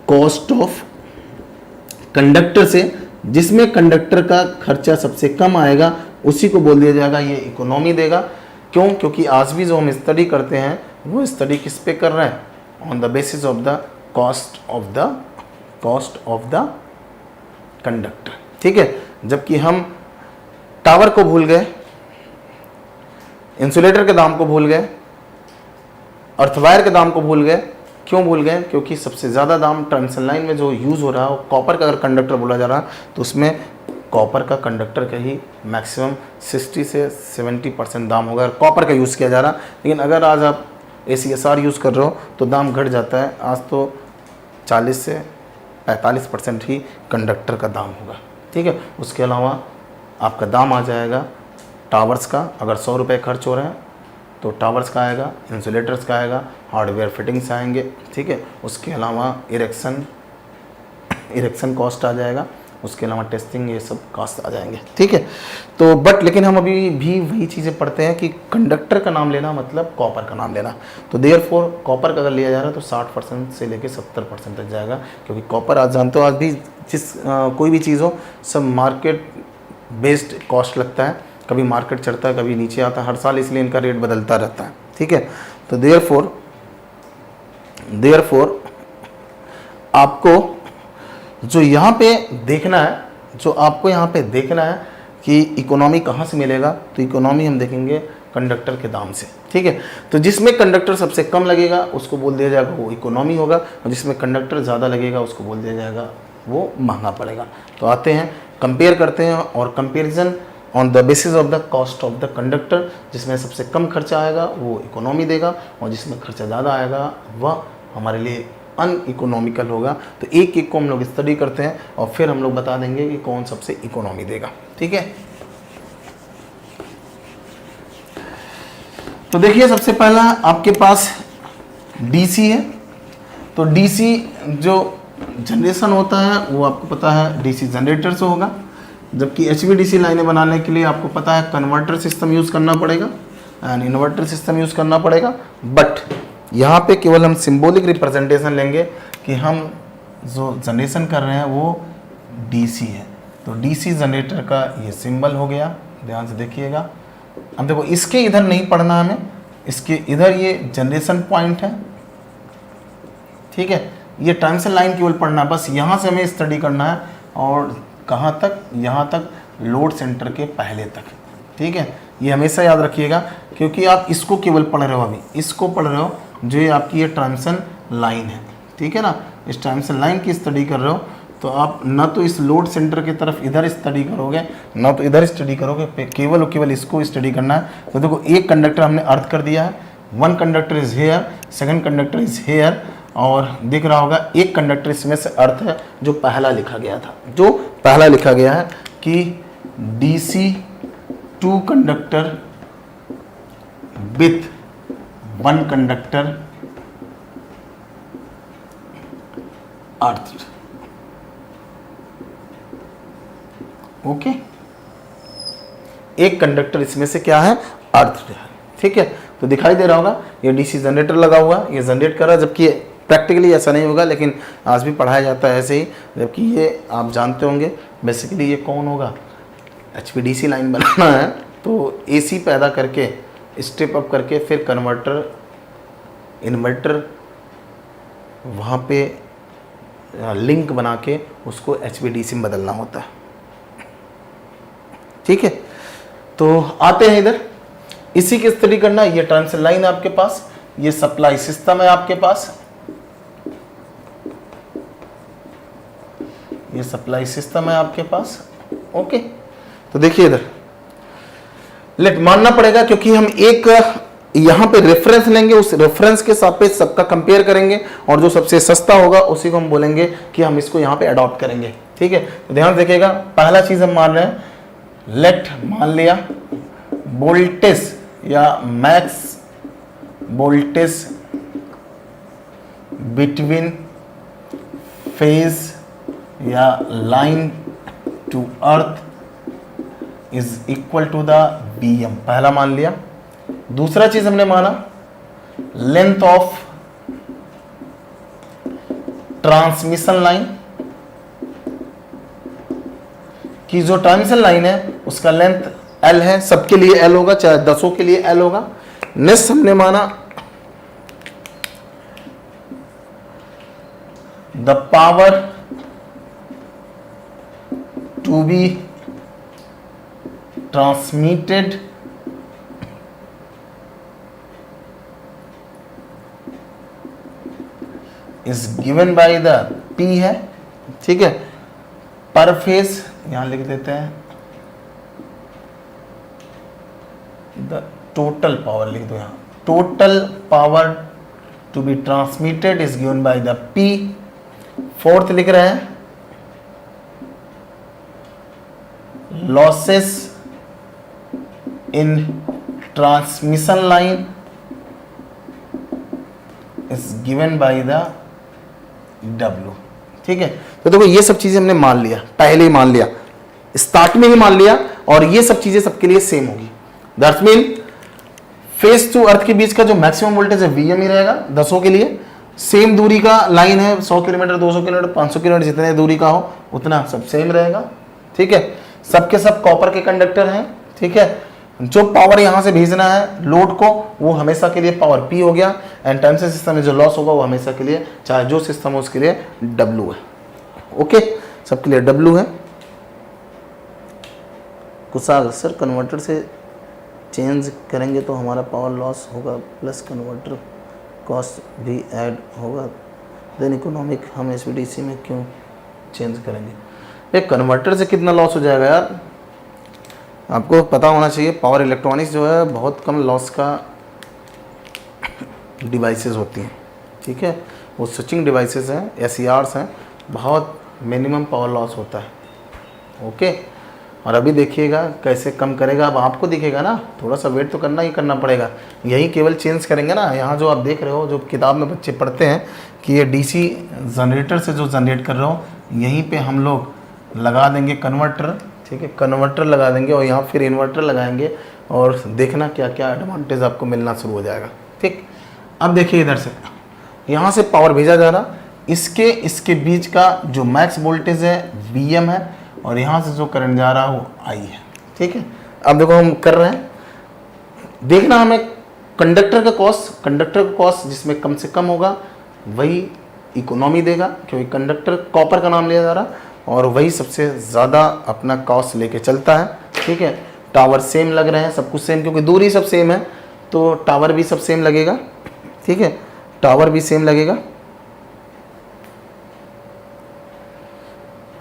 cost of conductor से, जिसमें कंडक्टर का खर्चा सबसे कम आएगा उसी को बोल दिया जाएगा ये इकोनॉमी देगा। क्यों? क्योंकि आज भी जो हम स्टडी करते हैं वो स्टडी किस पे कर रहे हैं, on the basis of the cost of the conductor. ठीक है, जबकि हम टावर को भूल गए, इंसुलेटर के दाम को भूल गए, अर्थवायर के दाम को भूल गए। क्यों भूल गए? क्योंकि सबसे ज़्यादा दाम ट्रांसमिशन लाइन में जो यूज़ हो रहा है वो कॉपर का अगर कंडक्टर बोला जा रहा है तो उसमें कॉपर का कंडक्टर का ही मैक्सिमम 60 से 70% दाम होगा अगर कॉपर का यूज़ किया जा रहा। लेकिन अगर आज आप ACSR यूज़ कर रहे हो तो दाम घट जाता है, आज तो 40 से 45% ही कंडक्टर का दाम होगा। ठीक है, उसके अलावा आपका दाम आ जाएगा टावर्स का। अगर 100 रुपये खर्च हो रहे हैं तो टावर्स का आएगा, इंसुलेटर्स का आएगा, हार्डवेयर फिटिंग्स आएंगे। ठीक है, उसके अलावा इरेक्शन कॉस्ट आ जाएगा, उसके अलावा टेस्टिंग ये सब कॉस्ट आ जाएंगे। ठीक है, तो बट लेकिन हम अभी भी वही चीज़ें पढ़ते हैं कि कंडक्टर का नाम लेना मतलब कॉपर का नाम लेना। तो देयरफॉर कॉपर का अगर लिया जा रहा है तो 60% से लेके 70% तक जाएगा, क्योंकि कॉपर आज जानते हो आज भी कोई भी चीज़ हो सब मार्केट बेस्ड कॉस्ट लगता है, कभी मार्केट चढ़ता है कभी नीचे आता है हर साल, इसलिए इनका रेट बदलता रहता है। ठीक है, तो देयरफॉर आपको जो यहाँ पे देखना है, जो आपको यहाँ पे देखना है कि इकोनॉमी कहाँ से मिलेगा, तो इकोनॉमी हम देखेंगे कंडक्टर के दाम से। ठीक है, तो जिसमें कंडक्टर सबसे कम लगेगा उसको बोल दिया जाएगा वो इकोनॉमी होगा, और जिसमें कंडक्टर ज़्यादा लगेगा उसको बोल दिया जाएगा वो महंगा पड़ेगा। तो आते हैं कंपेयर करते हैं, और comparison on the basis of the cost of the conductor, जिसमें सबसे कम खर्चा आएगा वो इकोनॉमी देगा, और जिसमें खर्चा ज़्यादा आएगा वह हमारे लिए अनइकोनॉमिकल होगा। तो एक एक को हम लोग स्टडी करते हैं और फिर हम लोग बता देंगे कि कौन सबसे इकोनॉमी देगा। ठीक है, तो देखिए सबसे पहला आपके पास डीसी है। तो डीसी जो जनरेशन होता है वो आपको पता है डीसी जनरेटर से होगा, जबकि HVDC लाइनें बनाने के लिए आपको पता है कन्वर्टर सिस्टम यूज़ करना पड़ेगा एंड इन्वर्टर सिस्टम यूज़ करना पड़ेगा। बट यहाँ पे केवल हम सिंबॉलिक रिप्रेजेंटेशन लेंगे कि हम जो जनरेशन कर रहे हैं वो DC है। तो DC जनरेटर का ये सिंबल हो गया, ध्यान से देखिएगा। अब देखो इसके इधर नहीं पढ़ना हमें, इसके इधर ये जनरेशन पॉइंट है। ठीक है, ये ट्रांसमिशन लाइन केवल पढ़ना है, बस यहाँ से हमें स्टडी करना है, और कहाँ तक, यहाँ तक लोड सेंटर के पहले तक। ठीक है, ये हमेशा याद रखिएगा, क्योंकि आप इसको केवल पढ़ रहे हो, अभी इसको पढ़ रहे हो जो ये आपकी ये ट्रांसमिशन लाइन है। ठीक है ना, इस ट्रांसमिशन लाइन की स्टडी कर रहे हो, तो आप ना तो इस लोड सेंटर की तरफ इधर स्टडी करोगे ना तो इधर स्टडी करोगे, केवल और केवल इसको स्टडी करना है। तो देखो एक कंडक्टर हमने अर्थ कर दिया है, one conductor is here, second conductor is here, और दिख रहा होगा एक कंडक्टर इसमें से अर्थ है जो पहला लिखा गया था, जो पहला लिखा गया है कि DC 2 conductor with 1 conductor earth. Okay, एक कंडक्टर इसमें से क्या है, अर्थ है। ठीक है, तो दिखाई दे रहा होगा ये DC जनरेटर लगा हुआ, ये जनरेट कर रहा है, जबकि प्रैक्टिकली ऐसा नहीं होगा, लेकिन आज भी पढ़ाया जाता है ऐसे ही। जबकि ये आप जानते होंगे बेसिकली ये कौन होगा, HVDC लाइन बनाना है तो AC पैदा करके स्टेप अप करके फिर कन्वर्टर इन्वर्टर वहाँ पे लिंक बना के उसको HVDC में बदलना होता है। ठीक है, तो आते हैं इधर, इसी की स्टडी करना। ये ट्रांसमिशन लाइन है आपके पास, ये सप्लाई सिस्टम है आपके पास, ये सप्लाई सिस्टम है आपके पास। ओके, तो देखिए इधर लेट मानना पड़ेगा क्योंकि हम एक यहां पे रेफरेंस लेंगे, उस रेफरेंस के सापेक्ष सबका कंपेयर करेंगे और जो सबसे सस्ता होगा उसी को हम बोलेंगे कि हम इसको यहां पे अडॉप्ट करेंगे। ठीक है, तो ध्यान देखिएगा, पहला चीज हम मान रहे हैं, लेट मान लिया वोल्टेज या मैक्स वोल्टेज बिटवीन फेज या line to earth is equal to the BM, पहला मान लिया। दूसरा चीज हमने माना लेंथ ऑफ ट्रांसमिशन लाइन, की जो ट्रांसमिशन लाइन है उसका लेंथ L है, सबके लिए L होगा, चाहे 10 के लिए L होगा। नेक्स्ट हमने माना the power to be transmitted is given by the P है। ठीक है, पर फेज यहां लिख देते हैं, द टोटल पावर लिख दो यहां, total power to be transmitted is given by the P। Fourth लिख रहे हैं losses in transmission line is given by the W। ठीक है, तो देखो ये सब चीजें हमने मान लिया, पहले ही मान लिया, स्टार्ट में ही मान लिया, और ये सब चीजें सबके लिए सेम होगी। That's mean phase to earth के बीच का जो मैक्सिमम वोल्टेज है VM ही रहेगा 10 के लिए। सेम दूरी का लाइन है, 100 किलोमीटर, 200 किलोमीटर, 500 किलोमीटर, जितने दूरी का हो उतना सब सेम रहेगा। ठीक है, सबके सब कॉपर के कंडक्टर हैं। ठीक है, जो पावर यहां से भेजना है लोड को वो हमेशा के लिए पावर P हो गया, एंड टाइम से सिस्टम में जो लॉस होगा वो हमेशा के लिए, चाहे जो सिस्टम हो उसके लिए W है। ओके, सबके लिए W है। कुछ सर कन्वर्टर से चेंज करेंगे तो हमारा पावर लॉस होगा प्लस कन्वर्टर कॉस्ट भी ऐड होगा, देन इकोनॉमिक हम SVDC में क्यों चेंज करेंगे? एक कन्वर्टर से कितना लॉस हो जाएगा यार, आपको पता होना चाहिए। पावर इलेक्ट्रॉनिक्स जो है बहुत कम लॉस का डिवाइसेस होती हैं। ठीक है, वो स्विचिंग डिवाइसेस हैं, SCRs हैं, बहुत मिनिमम पावर लॉस होता है। ओके, और अभी देखिएगा कैसे कम करेगा, अब आपको दिखेगा ना, थोड़ा सा वेट तो करना ही करना पड़ेगा। यही केवल चेंज करेंगे ना, यहाँ जो आप देख रहे हो, जो किताब में बच्चे पढ़ते हैं कि ये DC जनरेटर से जो जनरेट कर रहे हो, यहीं पे हम लोग लगा देंगे कन्वर्टर। ठीक है, कन्वर्टर लगा देंगे और यहाँ फिर इन्वर्टर लगाएंगे, और देखना क्या क्या एडवांटेज आपको मिलना शुरू हो जाएगा। ठीक, अब देखिए इधर से यहाँ से पावर भेजा जा रहा, इसके बीच का जो मैक्स वोल्टेज है VM है, और यहाँ से जो करंट जा रहा है वो I है। ठीक है, अब देखो हम कर रहे हैं, देखना हमें कंडक्टर का कॉस्ट जिसमें कम से कम होगा वही इकोनॉमी देगा, क्योंकि कंडक्टर कॉपर का नाम लिया जा रहा, और वही सबसे ज़्यादा अपना कॉस्ट लेके चलता है। ठीक है, टावर सेम लग रहे हैं, सब कुछ सेम, क्योंकि दूरी सब सेम है तो टावर भी सब सेम लगेगा। ठीक है, टावर भी सेम लगेगा।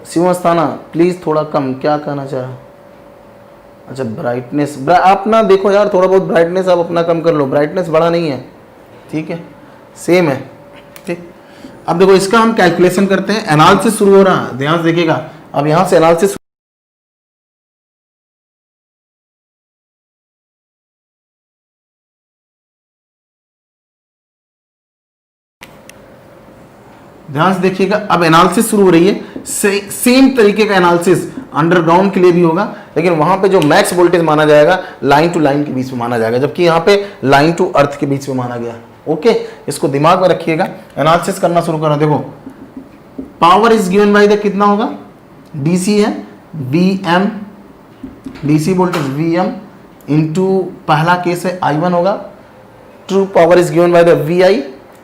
शिव अस्थाना प्लीज़ थोड़ा कम, क्या कहना चाह रहा? अच्छा, ब्राइटनेस आप ना देखो यार, थोड़ा बहुत ब्राइटनेस आप अपना कम कर लो, ब्राइटनेस बड़ा नहीं है। ठीक है, सेम है। ठीक, अब देखो इसका हम कैलकुलेशन करते हैं, एनालिसिस शुरू हो रहा है, ध्यान से देखिएगा। अब यहां से एनालिसिस, ध्यान से देखिएगा, अब एनालिसिस शुरू हो रही है। सेम तरीके का एनालिसिस अंडरग्राउंड के लिए भी होगा, लेकिन वहां पे जो मैक्स वोल्टेज माना जाएगा लाइन टू लाइन के बीच में माना जाएगा, जबकि यहाँ पे लाइन टू अर्थ के बीच में माना गया। ओके, इसको दिमाग में रखिएगा, एनालिसिस करना शुरू करना। देखो power is given by the कितना होगा, DC है VM, DC voltage VM into पहला केस है I1 होगा। True power is given by the VI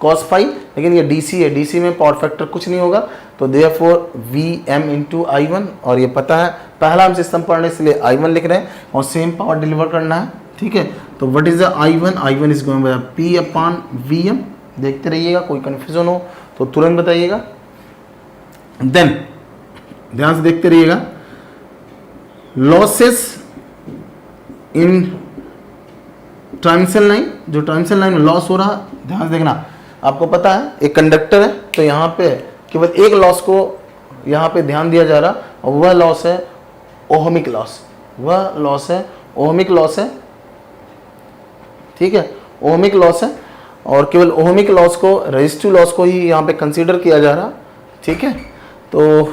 cos phi, लेकिन ये DC है, DC में पावर फैक्टर कुछ नहीं होगा, तो देयरफॉर VM इंटू I1, और ये पता है पहला हम सिस्टम पढ़ने इसलिए I1 लिख रहे हैं, और सेम पावर डिलीवर करना है। ठीक है, तो what is the I1 is given bye P upon VM। देखते रहिएगा, कोई कंफ्यूजन हो तो तुरंत बताइएगा। देन ध्यान से देखते रहिएगा, लॉसेस इन ट्रांसमिशन लाइन, जो ट्रांसमिशन लाइन में लॉस हो रहा, ध्यान से देखना, आपको पता है एक कंडक्टर है तो यहाँ पे केवल एक लॉस को यहाँ पे ध्यान दिया जा रहा, और वह लॉस है ओहमिक लॉस, वह लॉस है ओहमिक लॉस है, ठीक है, ओहमिक लॉस है, और केवल ओहमिक लॉस को, रेजिस्टिव लॉस को ही यहाँ पे कंसीडर किया जा रहा, ठीक है। तो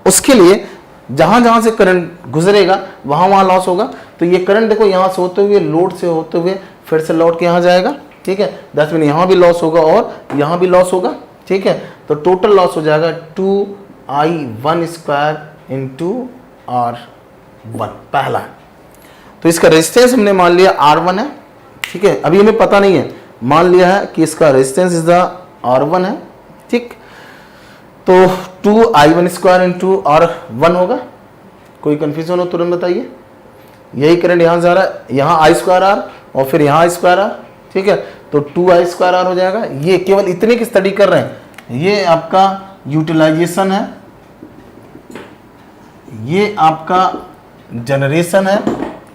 उसके लिए जहाँ जहाँ से करंट गुजरेगा वहाँ वहाँ लॉस होगा। तो ये करंट देखो यहाँ से होते हुए, लोड से होते हुए फिर से लौट के यहाँ जाएगा, ठीक है, 10 मिनट यहाँ भी लॉस होगा और यहाँ भी लॉस होगा, ठीक है। तो टोटल लॉस हो जाएगा 2I1 स्क्वायर इंटू R1 पहला। तो इसका रेजिस्टेंस हमने मान लिया R1 है, ठीक है, अभी हमें पता नहीं है, मान लिया है कि इसका रेजिस्टेंस इज द R1 है, ठीक। तो 2I1 स्क्वायर इंटू R1 होगा, कोई कंफ्यूजन हो तुरंत बताइए। यही करंट यहाँ जा रहा है, यहाँ I स्क्वायर R और फिर यहाँ I स्क्वायर R, ठीक है, तो 2I स्क्वायर R हो जाएगा। ये केवल इतने की स्टडी कर रहे हैं, ये आपका यूटिलाइजेशन है, ये आपका जनरेशन है,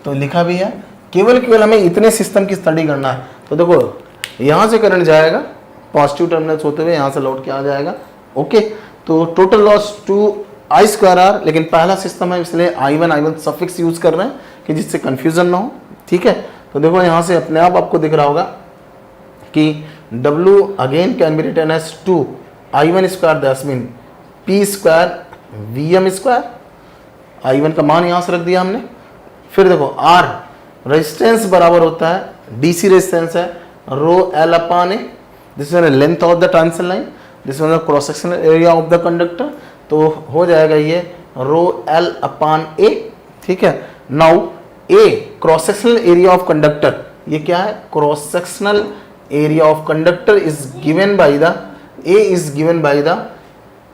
तो लिखा भी है, केवल हमें इतने सिस्टम की स्टडी करना है। तो देखो यहाँ से करंट जाएगा पॉजिटिव टर्मिनल्स होते हुए, यहाँ से लौट के आ जाएगा, ओके। तो total loss 2I square R, लेकिन पहला सिस्टम है इसलिए I1 सफिक्स यूज कर रहे हैं कि जिससे कंफ्यूजन ना हो, ठीक है। तो देखो यहाँ से अपने आप आपको दिख रहा होगा कि W again can be written as 2I1 square, that's mean P square VM square, I1 का मान यहाँ से रख दिया हमने। फिर देखो R रेजिस्टेंस बराबर होता है, DC रेजिस्टेंस है रो L upon A, this is length of the transmission line, this is cross sectional area of the conductor, तो हो जाएगा ये रो L अपॉन A, ठीक है। Now A cross sectional area of conductor, ये क्या है, cross sectional area of conductor is given by the A is given by the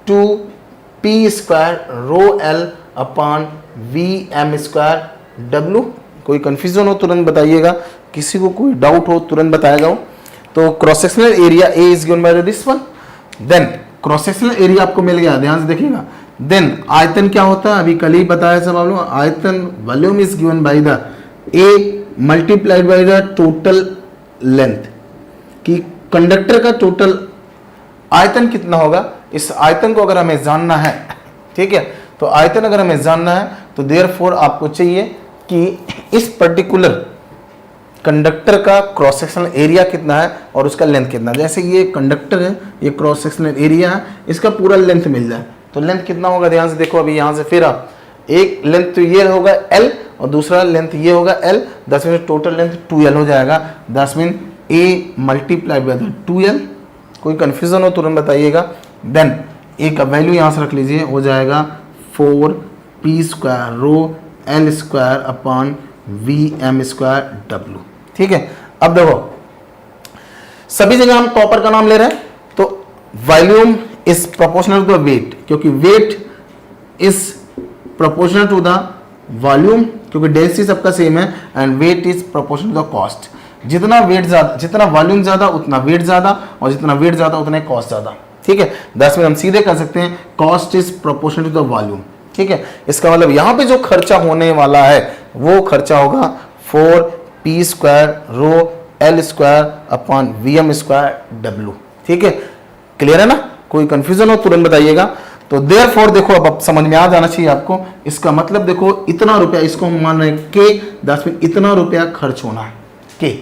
2P square rho L upon VM square W। कोई कंफ्यूजन हो तुरंत बताइएगा, किसी को कोई डाउट हो तुरंत बताएगा वो। तो cross sectional area A is given by this one, then cross sectional area आपको मिल गया, ध्यान से देखिएगा। देन आयतन क्या होता है, अभी कल ही बताया सब आप लोग, आयतन volume is given by the A multiplied by the total length, कि कंडक्टर का टोटल आयतन कितना होगा। इस आयतन को अगर हमें जानना है, ठीक है, तो आयतन अगर हमें जानना है तो देयरफॉर आपको चाहिए कि इस पर्टिकुलर कंडक्टर का क्रॉस सेक्शनल एरिया कितना है और उसका लेंथ कितना है। जैसे ये कंडक्टर है, ये क्रॉस सेक्शनल एरिया है, इसका पूरा लेंथ मिल जाए तो लेंथ कितना होगा, ध्यान से देखो। अभी यहाँ से फिर आप एक लेंथ तो ये होगा L और दूसरा लेंथ ये होगा L, 10 minute total length 2L हो जाएगा, 10 minute A multiplied by 2L। कोई कंफ्यूजन हो तुरंत बताइएगा। देन A का वैल्यू यहाँ से रख लीजिए, हो जाएगा 4P square rho L square upon VM square W, ठीक है। अब देखो सभी जगह हम कॉपर का नाम ले रहे हैं, तो volume is proportional to the weight, क्योंकि weight is proportional to the volume, क्योंकि डेंसिटी सबका सेम है, and weight is proportional to the cost. जितना वेट ज्यादा, जितना वॉल्यूम ज्यादा उतना वेट ज्यादा, और जितना वेट ज्यादा उतना कॉस्ट ज्यादा, ठीक है। 10 में हम सीधे कर सकते हैं cost is proportional to the volume, ठीक है। इसका मतलब यहाँ पे जो खर्चा होने वाला है वो खर्चा होगा 4P square rho L square upon VM square W, ठीक है। क्लियर है ना, कोई कंफ्यूजन हो तुरंत बताइएगा। तो देयरफॉर देखो अब समझ में आ जाना चाहिए आपको। इसका मतलब देखो इतना रुपया, इसको हम मान रहे हैं K, 10 में इतना रुपया खर्च होना है K।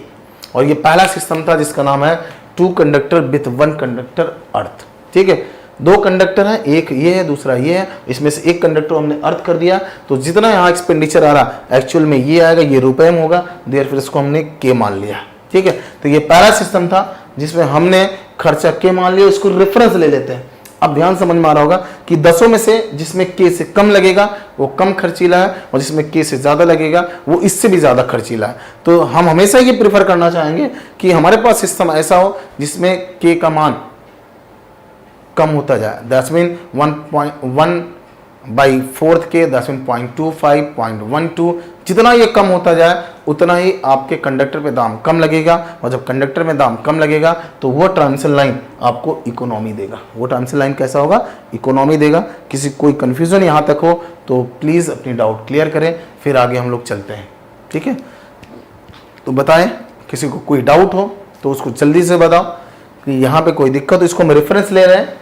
और ये पहला सिस्टम था जिसका नाम है 2 कंडक्टर विथ 1 कंडक्टर अर्थ, ठीक है। 2 कंडक्टर है, एक ये है दूसरा ये है, इसमें से एक कंडक्टर हमने अर्थ कर दिया, तो जितना यहाँ एक्सपेंडिचर आ रहा एक्चुअल में ये आएगा, ये रुपए में होगा, देयर फिर इसको हमने K मान लिया, ठीक है। तो ये पहला सिस्टम था जिसमें हमने खर्चा K मान लिया, उसको रेफरेंस ले लेते हैं। अब ध्यान समझ में आ रहा होगा कि 10 में से जिसमें K से कम लगेगा वो कम खर्चीला है, और जिसमें K से ज़्यादा लगेगा वो इससे भी ज़्यादा खर्चीला है। तो हम हमेशा ये प्रेफर करना चाहेंगे कि हमारे पास सिस्टम ऐसा हो जिसमें K का मान कम होता जाए, दैट्स मीन 1 बाई फोर्थ के 10.25, 0.12, जितना ये कम होता जाए उतना ही आपके कंडक्टर पे दाम कम लगेगा, और जब कंडक्टर में दाम कम लगेगा तो वो ट्रांसमिशन लाइन आपको इकोनॉमी देगा। वो ट्रांसमिशन लाइन कैसा होगा? इकोनॉमी देगा। किसी कोई कन्फ्यूज़न यहाँ तक हो तो प्लीज़ अपनी डाउट क्लियर करें, फिर आगे हम लोग चलते हैं। ठीक है, तो बताएं, किसी को कोई डाउट हो तो उसको जल्दी से बताओ कि यहाँ पे कोई दिक्कत हो। इसको हम रेफरेंस ले रहे हैं,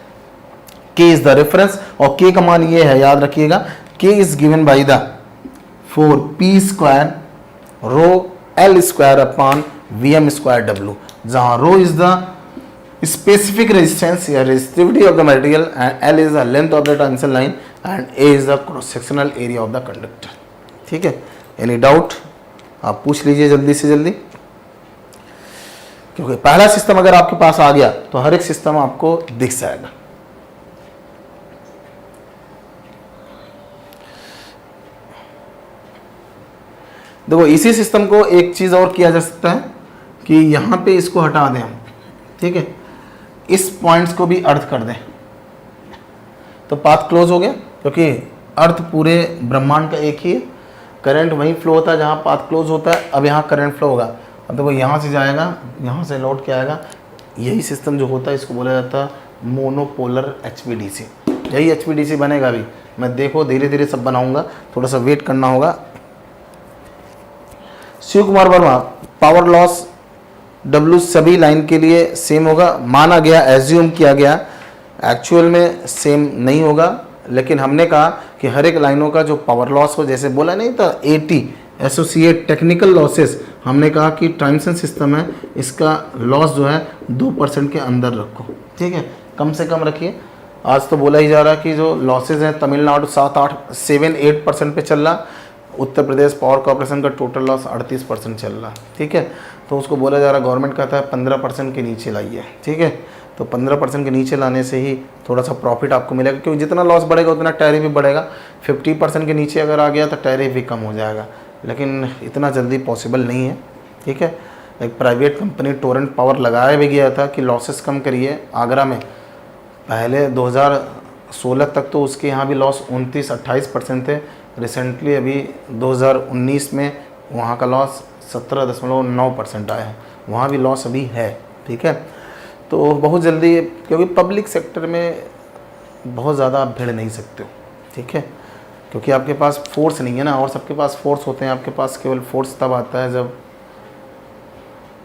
K इज द रेफरेंस, और K का मान ये है, याद रखिएगा, K is given by the 4p² rho L² upon Vm² W, जहां rho is the specific resistance या resistivity of the material and L is the length of the transmission line and A is the cross sectional area of the conductor. ठीक है, एनी डाउट आप पूछ लीजिए जल्दी से जल्दी, क्योंकि पहला सिस्टम अगर आपके पास आ गया तो हर एक सिस्टम आपको दिख जाएगा। देखो इसी सिस्टम को एक चीज और किया जा सकता है कि यहां पे इसको हटा दें हम, ठीक है, इस पॉइंट्स को भी अर्थ कर दें तो पाथ क्लोज हो गया, क्योंकि अर्थ पूरे ब्रह्मांड का एक ही है, करंट वहीं फ्लो होता है जहां पाथ क्लोज होता है। अब यहाँ करंट फ्लो होगा, अब देखो यहाँ से जाएगा, यहाँ से लौट के आएगा। यही सिस्टम जो होता है इसको बोला जाता है मोनोपोलर HVDC। यही HVDC बनेगा अभी, मैं देखो धीरे धीरे सब बनाऊंगा, थोड़ा सा वेट करना होगा। Shiv Kumar Verma, power loss W सभी लाइन के लिए सेम होगा, माना गया, एज्यूम किया गया, एक्चुअल में सेम नहीं होगा, लेकिन हमने कहा कि हर एक लाइनों का जो पावर लॉस हो, जैसे बोला नहीं था AT एसोसिएट टेक्निकल लॉसेस, हमने कहा कि ट्रांसमिशन सिस्टम है, इसका लॉस जो है 2% के अंदर रखो। ठीक है, कम से कम रखिए। आज तो बोला ही जा रहा है कि जो लॉसेज हैं तमिलनाडु 7-8% पे चल रहा, उत्तर प्रदेश पावर कॉर्पोरेशन का टोटल लॉस 38% चल रहा। ठीक है, तो उसको बोला जा रहा, गवर्नमेंट कहता है 15% के नीचे लाइए। ठीक है, तो 15% के नीचे लाने से ही थोड़ा सा प्रॉफिट आपको मिलेगा, क्योंकि जितना लॉस बढ़ेगा उतना टैरिफ भी बढ़ेगा। 50% के नीचे अगर आ गया तो टैरिफ भी कम हो जाएगा, लेकिन इतना जल्दी पॉसिबल नहीं है। ठीक है, एक प्राइवेट कंपनी टोरेंट पावर लगाया भी गया था कि लॉसेस कम करिए आगरा में, पहले 2016 तक तो उसके यहाँ भी लॉस 29-28% थे। रिसेंटली अभी 2019 में वहाँ का लॉस 17.9% आया है, वहाँ भी लॉस अभी है। ठीक है, तो बहुत जल्दी, क्योंकि पब्लिक सेक्टर में बहुत ज़्यादा आप भिड़ नहीं सकते हो। ठीक है, क्योंकि आपके पास फोर्स नहीं है ना, और सबके पास फोर्स होते हैं, आपके पास केवल फोर्स तब आता है जब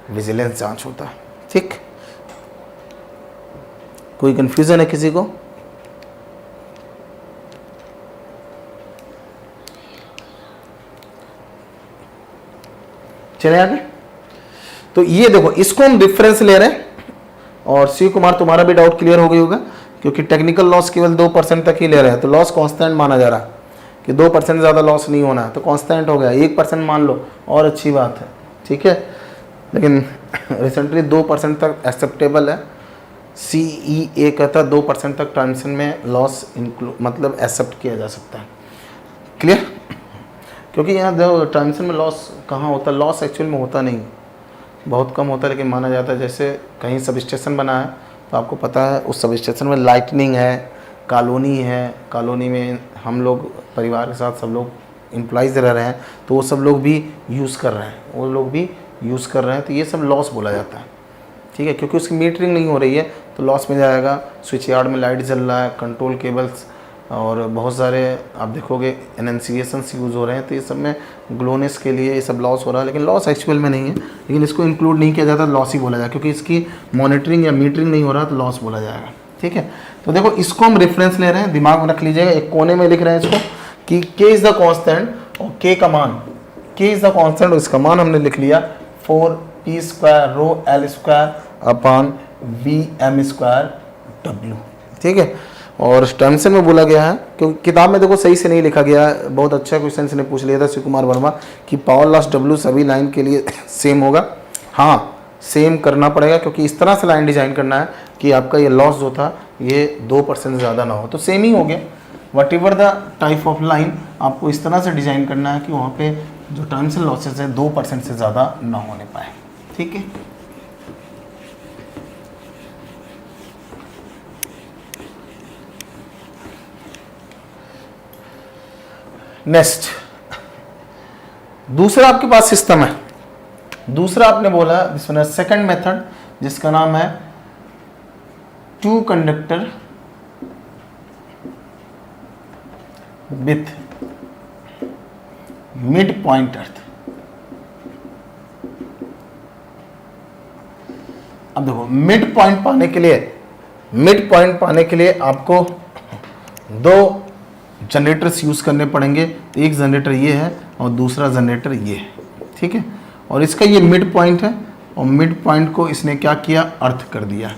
विजिलेंस जांच होता है। ठीक, कोई कंफ्यूजन है किसी को? चले आगे। तो ये देखो, इसको हम डिफरेंस ले रहे हैं, और शिव कुमार तुम्हारा भी डाउट क्लियर हो गई होगा, क्योंकि टेक्निकल लॉस केवल 2% तक ही ले रहे हैं, तो लॉस कांस्टेंट माना जा रहा है कि 2% ज़्यादा लॉस नहीं होना है, तो कांस्टेंट हो गया। 1% मान लो और अच्छी बात है। ठीक है, लेकिन रिसेंटली 2% तक एक्सेप्टेबल है। CEA कहता है 2% तक ट्रांजिशन में लॉस मतलब एक्सेप्ट किया जा सकता है। क्लियर? क्योंकि यहाँ देखो ट्रांजिशन में लॉस कहाँ होता है, लॉस एक्चुअल में होता नहीं, बहुत कम होता है, लेकिन माना जाता है। जैसे कहीं सब स्टेशन बना है तो आपको पता है उस सब स्टेशन में लाइटनिंग है, कॉलोनी है, कॉलोनी में हम लोग परिवार के साथ सब लोग एम्प्लॉइज़ रह रहे हैं, तो वो सब लोग भी यूज़ कर रहे हैं, वो लोग भी यूज़ कर रहे हैं, तो ये सब लॉस बोला जाता है। ठीक है, क्योंकि उसकी मीटरिंग नहीं हो रही है तो लॉस में जाएगा। स्विच यार्ड में लाइट जल रहा है, कंट्रोल केबल्स और बहुत सारे आप देखोगे एनंसिएशंस यूज़ हो रहे हैं, तो ये सब में ग्लोनेस के लिए ये सब लॉस हो रहा है, लेकिन लॉस एक्चुअल में नहीं है, लेकिन इसको इंक्लूड नहीं किया जाता, लॉस ही बोला जाएगा, क्योंकि इसकी मॉनिटरिंग या मीटरिंग नहीं हो रहा तो लॉस बोला जाएगा। ठीक है, तो देखो इसको हम रेफरेंस ले रहे हैं, दिमाग में रख लीजिएगा, एक कोने में लिख रहे हैं इसको कि K इज़ द कॉन्स्टेंट और K का मान, K इज़ द कॉन्स्टेंट और इसका मान हमने लिख लिया 4p² rho L² upon Vm² W। ठीक है, और ट्रांजिशन में बोला गया है, क्योंकि किताब में देखो सही से नहीं लिखा गया है, बहुत अच्छा क्वेश्चन ने पूछ लिया था शिव कुमार वर्मा कि पावर लॉस W सभी लाइन के लिए सेम होगा। हाँ, सेम करना पड़ेगा, क्योंकि इस तरह से लाइन डिजाइन करना है कि आपका ये लॉस जो था ये 2% ज़्यादा ना हो, तो सेम ही हो गया। What ever the type of line, आपको इस तरह से डिजाइन करना है कि वहाँ पे जो ट्रांजिशन लॉसेज है 2% से ज़्यादा ना होने पाए। ठीक है, नेक्स्ट दूसरा आपके पास सिस्टम है, दूसरा आपने बोला जिसमें सेकंड मेथड जिसका नाम है two conductor with mid point earth. अब देखो मिड पॉइंट पाने के लिए आपको दो जनरेटर्स यूज करने पड़ेंगे। एक जनरेटर ये है और दूसरा जनरेटर ये है, ठीक है। और इसका ये मिड पॉइंट है और मिड पॉइंट को इसने क्या किया, अर्थ कर दिया,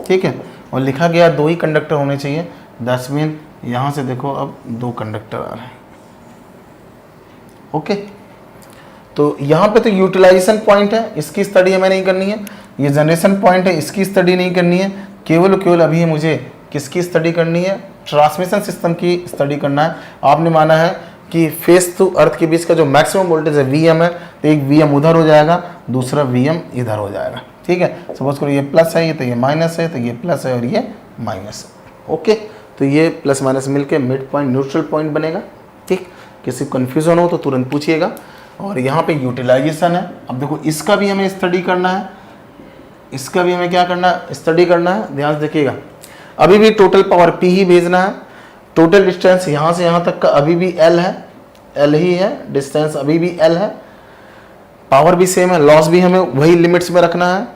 ठीक है। और लिखा गया दो ही कंडक्टर होने चाहिए। दैट्स मीन यहां से देखो अब दो कंडक्टर आ रहे हैं, ओके। तो यहाँ पे तो यूटिलाइजेशन पॉइंट है, इसकी स्टडी हमें नहीं करनी है। ये जनरेशन पॉइंट है, इसकी स्टडी नहीं करनी है। केवल अभी मुझे किसकी स्टडी करनी है, ट्रांसमिशन सिस्टम की स्टडी करना है। आपने माना है कि फेस टू अर्थ के बीच का जो मैक्सिमम वोल्टेज है Vm है, तो एक Vm उधर हो जाएगा, दूसरा Vm इधर हो जाएगा, ठीक है। सपोज करो ये प्लस है, ये तो ये माइनस है, तो ये प्लस है और ये माइनस है, ओके। तो ये प्लस माइनस मिलके मिड पॉइंट न्यूट्रल पॉइंट बनेगा, ठीक। किसी कन्फ्यूजन हो तो तुरंत पूछिएगा। और यहाँ पे यूटिलाइजेशन है। अब देखो इसका भी हमें स्टडी करना है, इसका भी हमें क्या करना है, स्टडी करना है। ध्यान से देखिएगा, अभी भी टोटल पावर P ही भेजना है। टोटल डिस्टेंस यहाँ से यहाँ तक का अभी भी L है, L ही है, डिस्टेंस अभी भी L है। पावर भी सेम है, लॉस भी हमें वही लिमिट्स में रखना है,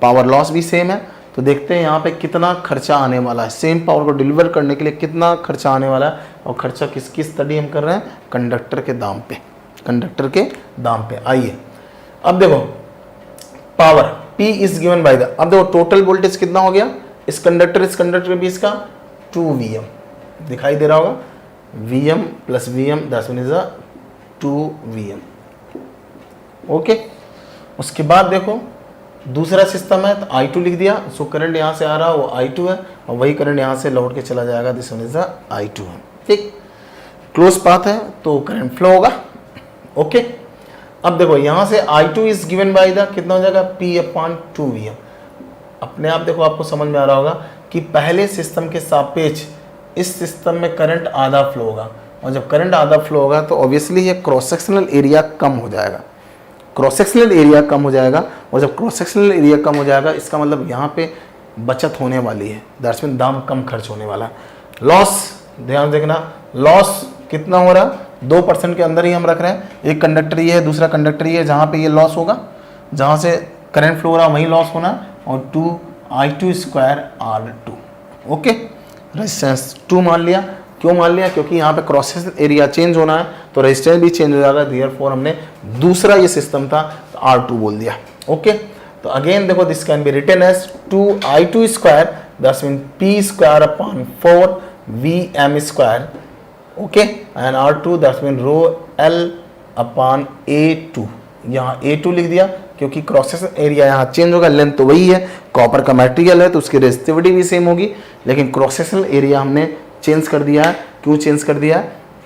पावर लॉस भी सेम है। तो देखते हैं यहाँ पे कितना खर्चा आने वाला है, सेम पावर को डिलीवर करने के लिए कितना खर्चा आने वाला है। और खर्चा किसकी स्टडी हम कर रहे हैं, कंडक्टर के दाम पे, कंडक्टर के दाम पे। आइए अब देखो power P is given by the, अब देखो टोटल वोल्टेज कितना हो गया इस कंडक्टर के बीच का, 2Vm दिखाई दे रहा होगा, Vm plus Vm that means 2Vm, okay. उसके बाद देखो दूसरा सिस्टम है, तो I2 लिख दिया। सो करंट यहाँ से आ रहा है वो I2 है और वही करंट यहाँ से लौट के चला जाएगा, दिस वन इज I2 है, ठीक। क्लोज पाथ है तो करंट फ्लो होगा, ओके। अब देखो यहाँ से I2 is given by the कितना हो जाएगा, P/2Vm। अपने आप देखो आपको समझ में आ रहा होगा कि पहले सिस्टम के सापेक्ष इस सिस्टम में करंट आधा फ्लो होगा, और जब करंट आधा फ्लो होगा तो ऑब्वियसली ये क्रॉस सेक्शनल एरिया कम हो जाएगा, क्रॉस सेक्शनल एरिया कम हो जाएगा। और जब क्रॉस सेक्शनल एरिया कम हो जाएगा इसका मतलब यहाँ पे बचत होने वाली है, दैट्स मीन दाम कम खर्च होने वाला है। लॉस ध्यान देखना, लॉस कितना हो रहा, 2% के अंदर ही हम रख रहे हैं। एक कंडक्टर ये है, दूसरा कंडक्टर ये है, जहाँ पे ये लॉस होगा, जहाँ से करंट फ्लो हो रहा वहीं लॉस होना, और 2I2²R2, ओके। रेजिस्टेंस 2 मान लिया, क्यों मान लिया, क्योंकि यहाँ पे क्रॉस सेक्शन एरिया चेंज होना है तो रेजिस्टेंस भी चेंज हो जाएगा, देयरफॉर हमने दूसरा ये सिस्टम था तो R2 बोल दिया, ओके। तो अगेन देखो this can be written as 2I2² that's mean P²/4 Vm², okay, and R2 that's mean ρL/A2। यहाँ A2 लिख दिया क्योंकि क्रॉस सेक्शन एरिया यहाँ चेंज होगा, लेंथ तो वही है, कॉपर का मटेरियल है तो उसकी रेजिस्टिविटी भी सेम होगी, लेकिन क्रॉस सेक्शन एरिया हमने चेंज कर दिया है। क्यों चेंज कर दिया,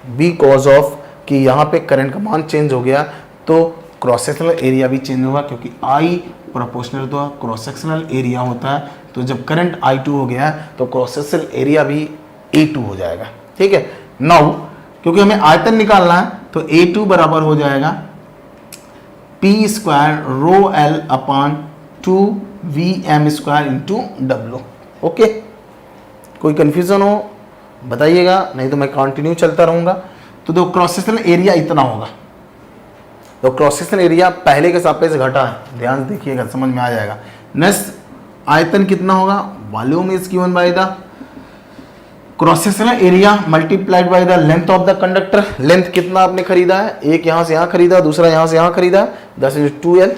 बिकॉज ऑफ कि यहाँ पे करंट का मान चेंज हो गया तो क्रॉस सेक्शनल एरिया भी चेंज होगा, क्योंकि I प्रोपोर्शनल तो क्रॉस सेक्शनल एरिया होता है। तो जब करंट I2 हो गया तो क्रॉस सेक्शनल एरिया भी A2 हो जाएगा, ठीक है। नाउ क्योंकि हमें आयतन निकालना है तो A2 बराबर हो जाएगा P² ρL/2 Vm² W, okay. कोई कंफ्यूजन हो बताइएगा, नहीं तो मैं कंटिन्यू चलता रहूंगा। तो दो क्रॉस सेक्शनल एरिया इतना होगा, तो क्रॉस सेक्शनल एरिया पहले के सापेक्ष घटा है, ध्यान से देखिएगा समझ में आ जाएगा। नेक्स्ट आयतन कितना होगा, volume is given by the cross sectional area multiplied by the length of the conductor. Length कितना आपने खरीदा है, एक यहाँ से यहाँ खरीदा, दूसरा यहाँ से यहाँ खरीदा, दैट इज 2L।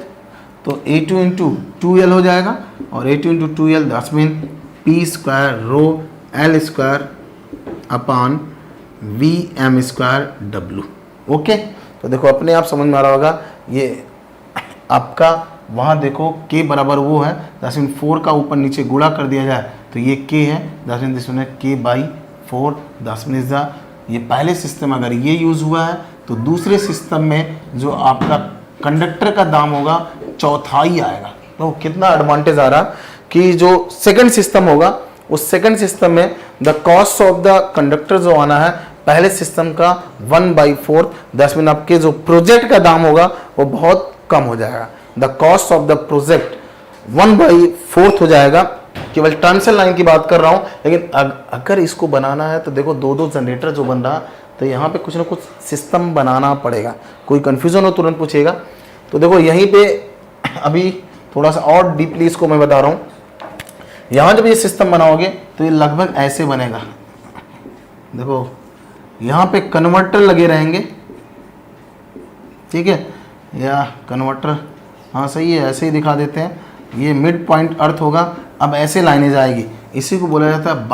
तो A2 × 2L हो जाएगा, और A2 × 2L that's mean P² ρL² Vm²W, okay. तो देखो अपने आप समझ में आ रहा होगा, ये आपका वहाँ देखो K बराबर वो है, दैट्स मीन 4 का ऊपर नीचे गुणा कर दिया जाए तो ये K है, दैट्स मीन दिस वन है K/4, दैट्स मीन ये पहले सिस्टम अगर ये यूज़ हुआ है तो दूसरे सिस्टम में जो आपका कंडक्टर का दाम होगा चौथाई आएगा। तो कितना एडवांटेज आ रहा कि जो सेकंड सिस्टम होगा उस सेकंड सिस्टम में the cost of the conductor जो आना है पहले सिस्टम का 1/4, दैट्स मीन आपके जो प्रोजेक्ट का दाम होगा वो बहुत कम हो जाएगा। The cost of the project 1/4 हो जाएगा। केवल ट्रांसमिशन लाइन की बात कर रहा हूं, लेकिन अगर इसको बनाना है तो देखो 2-2 जनरेटर जो बन रहा, तो यहाँ पे कुछ ना कुछ सिस्टम बनाना पड़ेगा। कोई कंफ्यूजन हो तुरंत पूछेगा। तो देखो यहीं पे अभी थोड़ा सा और डीपली इसको मैं बता रहा हूँ। यहाँ जब ये सिस्टम बनाओगे तो ये लगभग ऐसे बनेगा। देखो यहाँ पे कन्वर्टर लगे रहेंगे, ठीक है, या कन्वर्टर, हाँ सही है, ऐसे ही दिखा देते हैं। ये मिड पॉइंट अर्थ होगा। अब ऐसे लाइनें जाएगी, इसी को बोला जाता है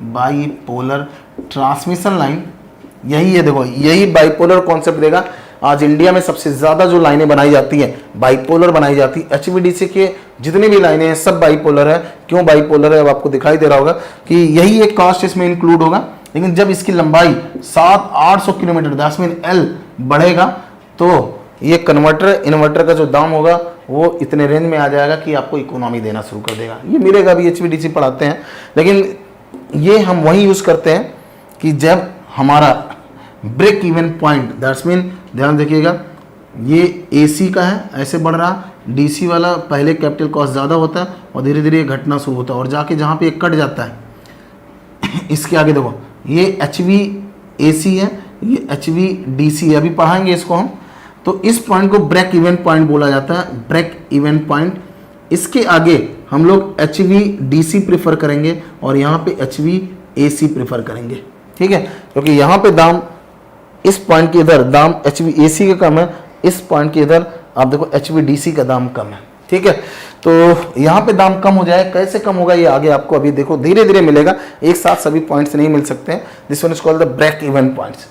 बाईपोलर ट्रांसमिशन लाइन। यही है, देखो यही बाईपोलर कॉन्सेप्ट देगा। आज इंडिया में सबसे ज़्यादा जो लाइनें बनाई जाती हैं बाईपोलर बनाई जाती है। एचवीडीसी के जितनी भी लाइनें हैं सब बाईपोलर है। क्यों बाईपोलर है अब आपको दिखाई दे रहा होगा कि यही एक कॉस्ट इसमें इंक्लूड होगा। लेकिन जब इसकी लंबाई 700-800 किलोमीटर, दैट्स मीन एल बढ़ेगा, तो ये कन्वर्टर इन्वर्टर का जो दाम होगा वो इतने रेंज में आ जाएगा कि आपको इकोनॉमी देना शुरू कर देगा। ये मिलेगा भी, एचवीडीसी पढ़ाते हैं, लेकिन ये हम वही यूज़ करते हैं कि जब हमारा break even point, that's mean ध्यान देखिएगा, ये एसी का है, ऐसे बढ़ रहा। डीसी वाला पहले कैपिटल कॉस्ट ज़्यादा होता है और धीरे धीरे ये घटना शुरू होता है, और जाके जहाँ पे ये कट जाता है इसके आगे देखो ये HVAC है, ये HVDC है, अभी पढ़ाएंगे इसको हम। तो इस पॉइंट को ब्रेक इवन पॉइंट बोला जाता है, ब्रेक इवन पॉइंट। इसके आगे हम लोग HVDC प्रेफर करेंगे और यहाँ पे HVAC प्रेफर करेंगे, ठीक है, क्योंकि यहाँ पे दाम इस पॉइंट के इधर दाम HVAC का कम है, इस पॉइंट के इधर आप देखो HVDC का दाम कम है, ठीक है। तो यहाँ पे दाम कम हो जाए, कैसे कम होगा ये आगे आपको अभी देखो धीरे धीरे मिलेगा, एक साथ सभी पॉइंट्स नहीं मिल सकते हैं। This one is called the break even points,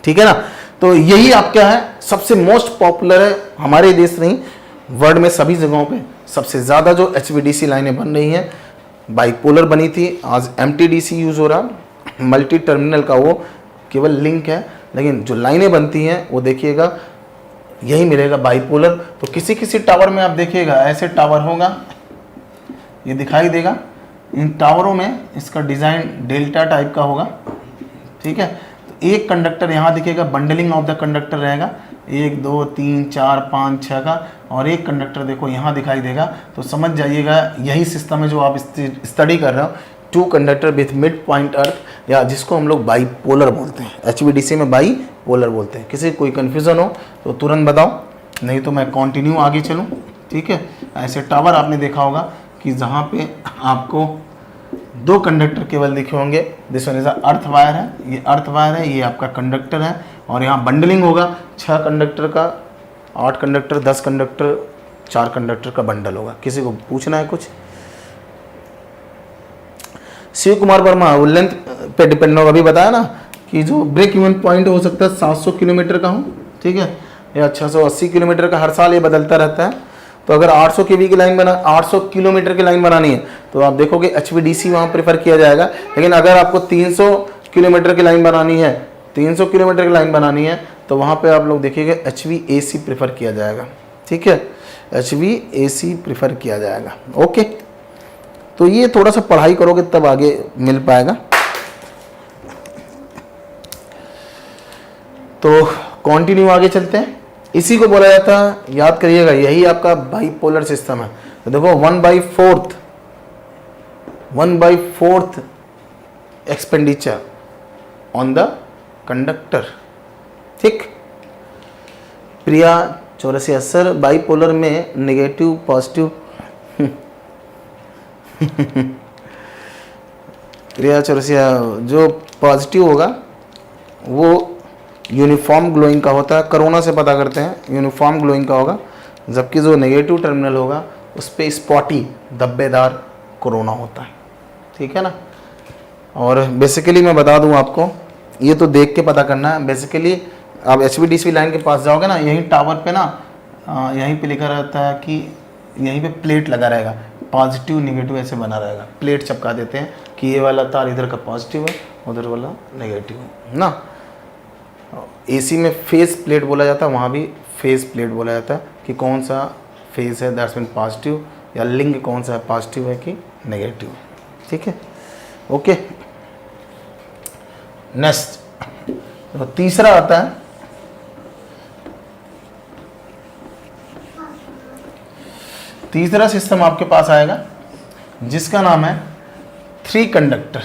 ठीक है ना। तो यही आपका है, सबसे मोस्ट पॉपुलर है हमारे देश नहीं, वर्ल्ड में सभी जगहों पे सबसे ज़्यादा जो HVDC लाइनें बन रही हैं। बाईपोलर बनी थी, आज MTDC यूज़ हो रहा, मल्टी टर्मिनल का वो केवल लिंक है, लेकिन जो लाइनें बनती हैं वो देखिएगा यही मिलेगा बाईपोलर। तो किसी किसी टावर में आप देखिएगा ऐसे टावर होगा, ये दिखाई देगा। इन टावरों में इसका डिज़ाइन डेल्टा टाइप का होगा, ठीक है। तो एक कंडक्टर यहाँ दिखेगा, बंडलिंग ऑफ द कंडक्टर रहेगा, 1 2 3 4 5 6 का, और एक कंडक्टर देखो यहाँ दिखाई देगा। तो समझ जाइएगा यही सिस्टम है जो आप स्टडी कर रहे हो, 2 कंडक्टर विथ मिड पॉइंट अर्थ, या जिसको हम लोग बाईपोलर बोलते हैं। HVDC में बाईपोलर बोलते हैं। किसी कोई कन्फ्यूज़न हो तो तुरंत बताओ, नहीं तो मैं कंटिन्यू आगे चलूँ, ठीक है। ऐसे टावर आपने देखा होगा कि जहाँ पे आपको 2 कंडक्टर केवल दिखे होंगे। This one is earth wire है, ये अर्थ वायर है, ये आपका कंडक्टर है, और यहाँ बंडलिंग होगा 6 कंडक्टर का, 8 कंडक्टर, 10 कंडक्टर, 4 कंडक्टर का बंडल होगा। किसी को पूछना है कुछ? शिव कुमार वर्मा, वो लेंथ पे डिपेंड होगा। अभी बताया ना कि जो ब्रेक इवन पॉइंट हो सकता है 700 किलोमीटर का हो, ठीक है, या 680 किलोमीटर का, हर साल ये बदलता रहता है। तो अगर 800 kV की लाइन 800 किलोमीटर की लाइन बनानी है तो आप देखोगे HVDC वहाँ प्रेफर किया जाएगा। लेकिन अगर आपको 300 किलोमीटर की लाइन बनानी है, 300 किलोमीटर की लाइन बनानी है, तो वहाँ पे आप लोग देखिएगा HVAC प्रेफर किया जाएगा, ठीक है, HVAC प्रेफर किया जाएगा। ओके, तो ये थोड़ा सा पढ़ाई करोगे तब आगे मिल पाएगा। तो कंटिन्यू आगे चलते हैं। इसी को बोला जाता है, याद करिएगा, यही आपका बाईपोलर सिस्टम है। तो देखो 1/4 एक्सपेंडिचर ऑन द कंडक्टर, ठीक। प्रिया चौरसिया, सर बाईपोलर में नेगेटिव पॉजिटिव प्रिया चौरसिया, जो पॉजिटिव होगा वो यूनिफॉर्म ग्लोइंग का होता है, कोरोना से पता करते हैं, यूनिफॉर्म ग्लोइंग का होगा, जबकि जो नेगेटिव टर्मिनल होगा उस पर स्पॉटी धब्बेदार कोरोना होता है, ठीक है ना। और बेसिकली मैं बता दूं आपको, ये तो देख के पता करना है। बेसिकली आप HVDC लाइन के पास जाओगे ना, यहीं टावर पे ना यहीं पे लिखा रहता है कि यहीं पे प्लेट लगा रहेगा, पॉजिटिव नेगेटिव ऐसे बना रहेगा, प्लेट चिपका देते हैं कि ये वाला तार इधर का पॉजिटिव है, उधर वाला नेगेटिव है ना। AC में फेस प्लेट बोला जाता है, वहाँ भी फेस प्लेट बोला जाता है कि कौन सा फेस है, दैट्स मीन पॉजिटिव, या लिंग कौन सा है, पॉजिटिव है कि नेगेटिव, ठीक है। ओके, नेक्स्ट तो तीसरा आता है तीसरा सिस्टम आपके पास आएगा जिसका नाम है 3 कंडक्टर।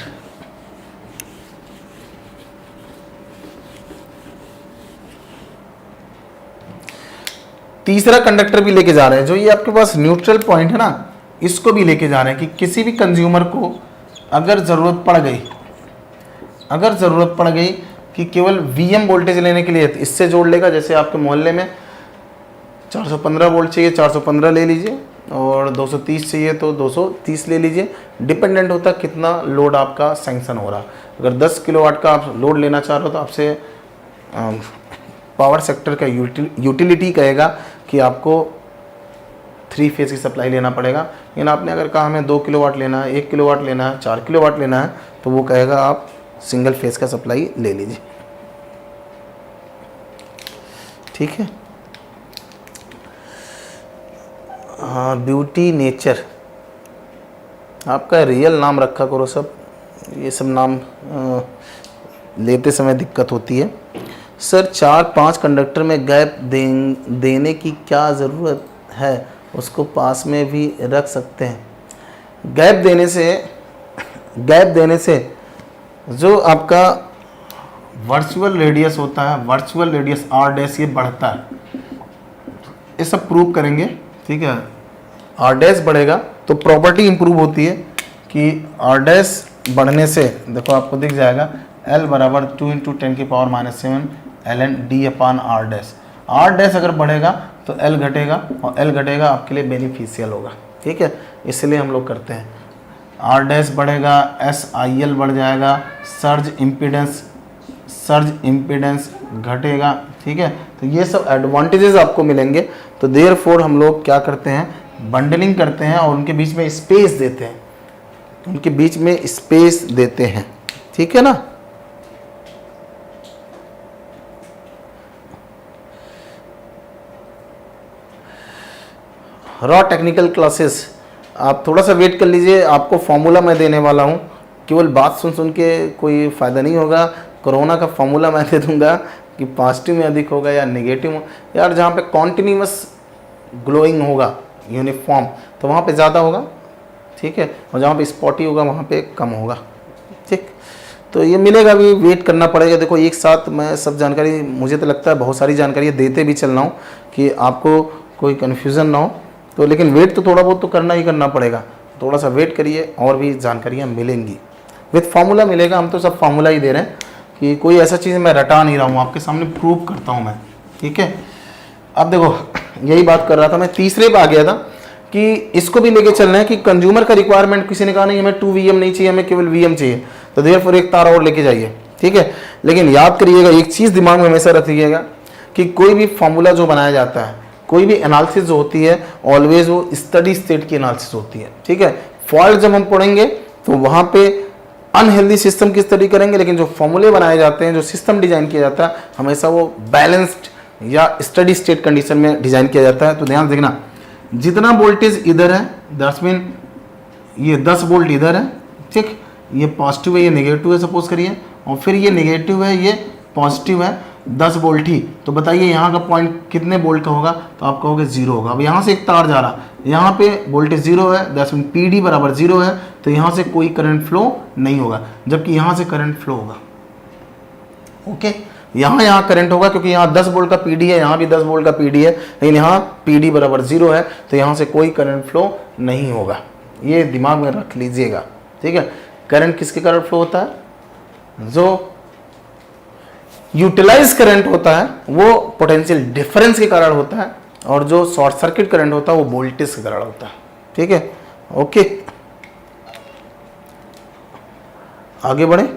तीसरा कंडक्टर भी लेके जा रहे हैं, जो ये आपके पास न्यूट्रल पॉइंट है ना, इसको भी लेके जा रहे हैं कि किसी भी कंज्यूमर को अगर ज़रूरत पड़ गई कि केवल वीएम वोल्टेज लेने के लिए तो इससे जोड़ लेगा। जैसे आपके मोहल्ले में 415 वोल्ट चाहिए 415 ले लीजिए, और 230 चाहिए तो 230 ले लीजिए। डिपेंडेंट होता है कितना लोड आपका सैंक्शन हो रहा। अगर 10 किलोवाट का आप लोड लेना चाह रहे हो तो आपसे पावर सेक्टर का यूटिलिटी कहेगा कि आपको 3 फेज की सप्लाई लेना पड़ेगा। लेकिन आपने अगर कहा हमें 2 किलोवाट लेना है, 1 किलोवाट लेना है, 4 किलोवाट लेना है, तो वो कहेगा आप सिंगल फेज का सप्लाई ले लीजिए। ठीक है। हाँ, ब्यूटी नेचर आपका रियल नाम रखा करो सब, ये सब नाम लेते समय दिक्कत होती है। सर 4-5 कंडक्टर में गैप देने की क्या ज़रूरत है, उसको पास में भी रख सकते हैं। गैप देने से जो आपका वर्चुअल रेडियस होता है, वर्चुअल रेडियस आर डैश, ये बढ़ता है। ये सब प्रूव करेंगे। ठीक है, आर डैश बढ़ेगा तो प्रॉपर्टी इंप्रूव होती है कि आर डैश बढ़ने से देखो आपको दिख जाएगा L बराबर 2 × 10⁻⁷ ln d/r dash. Are dash अगर बढ़ेगा तो L घटेगा, और L घटेगा आपके लिए बेनिफिशियल होगा। ठीक है, इसलिए हम लोग करते हैं। आर डैश बढ़ेगा, SIL बढ़ जाएगा, सर्ज इम्पीडेंस घटेगा। ठीक है, तो ये सब एडवांटेजेस आपको मिलेंगे। तो देयरफॉर हम लोग क्या करते हैं, बंडलिंग करते हैं और उनके बीच में स्पेस देते हैं। ठीक है ना। रॉ टेक्निकल क्लासेस आप थोड़ा सा वेट कर लीजिए, आपको फॉर्मूला मैं देने वाला हूँ। केवल बात सुन के कोई फ़ायदा नहीं होगा। कोरोना का फॉर्मूला मैं दे दूंगा कि पॉजिटिव में अधिक होगा या नेगेटिव। यार जहाँ पे कॉन्टिन्यूस ग्लोइंग होगा यूनिफॉर्म तो वहाँ पे ज़्यादा होगा। ठीक है, और जहाँ पे स्पॉटी होगा वहाँ पे कम होगा। ठीक, तो ये मिलेगा भी, वेट करना पड़ेगा। देखो एक साथ मैं सब जानकारी, मुझे तो लगता है बहुत सारी जानकारी देते भी चल रहा हूँ कि आपको कोई कन्फ्यूज़न ना हो। तो लेकिन वेट तो थोड़ा बहुत तो करना ही करना पड़ेगा। थोड़ा सा वेट करिए और भी जानकारियाँ मिलेंगी, विथ फार्मूला मिलेगा। हम तो सब फार्मूला ही दे रहे हैं कि कोई ऐसा चीज़ मैं रटा नहीं रहा हूँ, आपके सामने प्रूव करता हूँ मैं। ठीक है, अब देखो यही बात कर रहा था मैं, तीसरे पे आ गया था कि इसको भी लेके चलना है कि कंज्यूमर का रिक्वायरमेंट, किसी ने कहा नहीं हमें 2 VM नहीं चाहिए, हमें केवल VM चाहिए, तो देयरफॉर एक तार और लेके जाइए। ठीक है, लेकिन याद करिएगा एक चीज़ दिमाग में हमेशा रखिएगा कि कोई भी फार्मूला जो बनाया जाता है, कोई भी एनालिसिस जो होती है, ऑलवेज वो स्टडी स्टेट की एनालिसिस होती है। ठीक है, फॉल्ट जब हम पढ़ेंगे तो वहाँ पे अनहेल्दी सिस्टम की स्टडी करेंगे, लेकिन जो फॉर्मूले बनाए जाते हैं, जो सिस्टम डिजाइन किया जाता है, हमेशा वो बैलेंस्ड या स्टडी स्टेट कंडीशन में डिजाइन किया जाता है। तो ध्यान देखना, जितना वोल्टेज इधर है दैट्स मीन ये 10 वोल्ट इधर है। ठीक, ये पॉजिटिव है, ये नेगेटिव है सपोज करिए, और फिर ये नेगेटिव है, ये पॉजिटिव है, 10 वोल्ट ही। तो बताइए यहाँ का पॉइंट कितने वोल्ट का होगा, तो आप कहोगे 0 होगा। अब यहाँ से एक तार जा रहा, यहाँ पे वोल्टेज 0 है, दैट्स मीन PD बराबर 0 है, तो यहाँ से कोई करंट फ्लो नहीं होगा, जबकि यहाँ से करंट फ्लो होगा। ओके, यहाँ करंट होगा क्योंकि यहाँ 10 वोल्ट का PD है, यहाँ भी 10 वोल्ट का PD है, लेकिन यहाँ PD बराबर 0 है, तो यहाँ से कोई करंट फ्लो नहीं होगा। ये दिमाग में रख लीजिएगा। ठीक है, करंट किसके कारण फ्लो होता है, जो यूटिलाइज करंट होता है वो पोटेंशियल डिफरेंस के कारण होता है, और जो शॉर्ट सर्किट करंट होता है वो वोल्टेज के कारण होता है। ठीक है, ओके आगे बढ़े।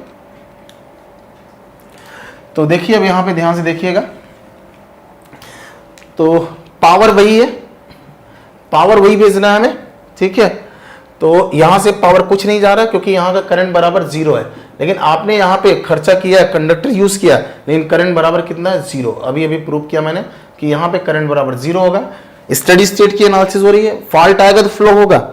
तो देखिए अब यहां पे ध्यान से देखिएगा, तो पावर वही है, पावर वही भेजना है हमें। ठीक है, तो यहां से पावर कुछ नहीं जा रहा क्योंकि यहां का करंट बराबर 0 है, लेकिन आपने यहाँ पे खर्चा किया है, कंडक्टर यूज किया, लेकिन करंट बराबर कितना है, 0। अभी प्रूव किया मैंने कि यहाँ पे करंट बराबर 0 होगा। स्टडी स्टेट की एनालिसिस हो रही है, फॉल्ट आएगा तो फ्लो होगा,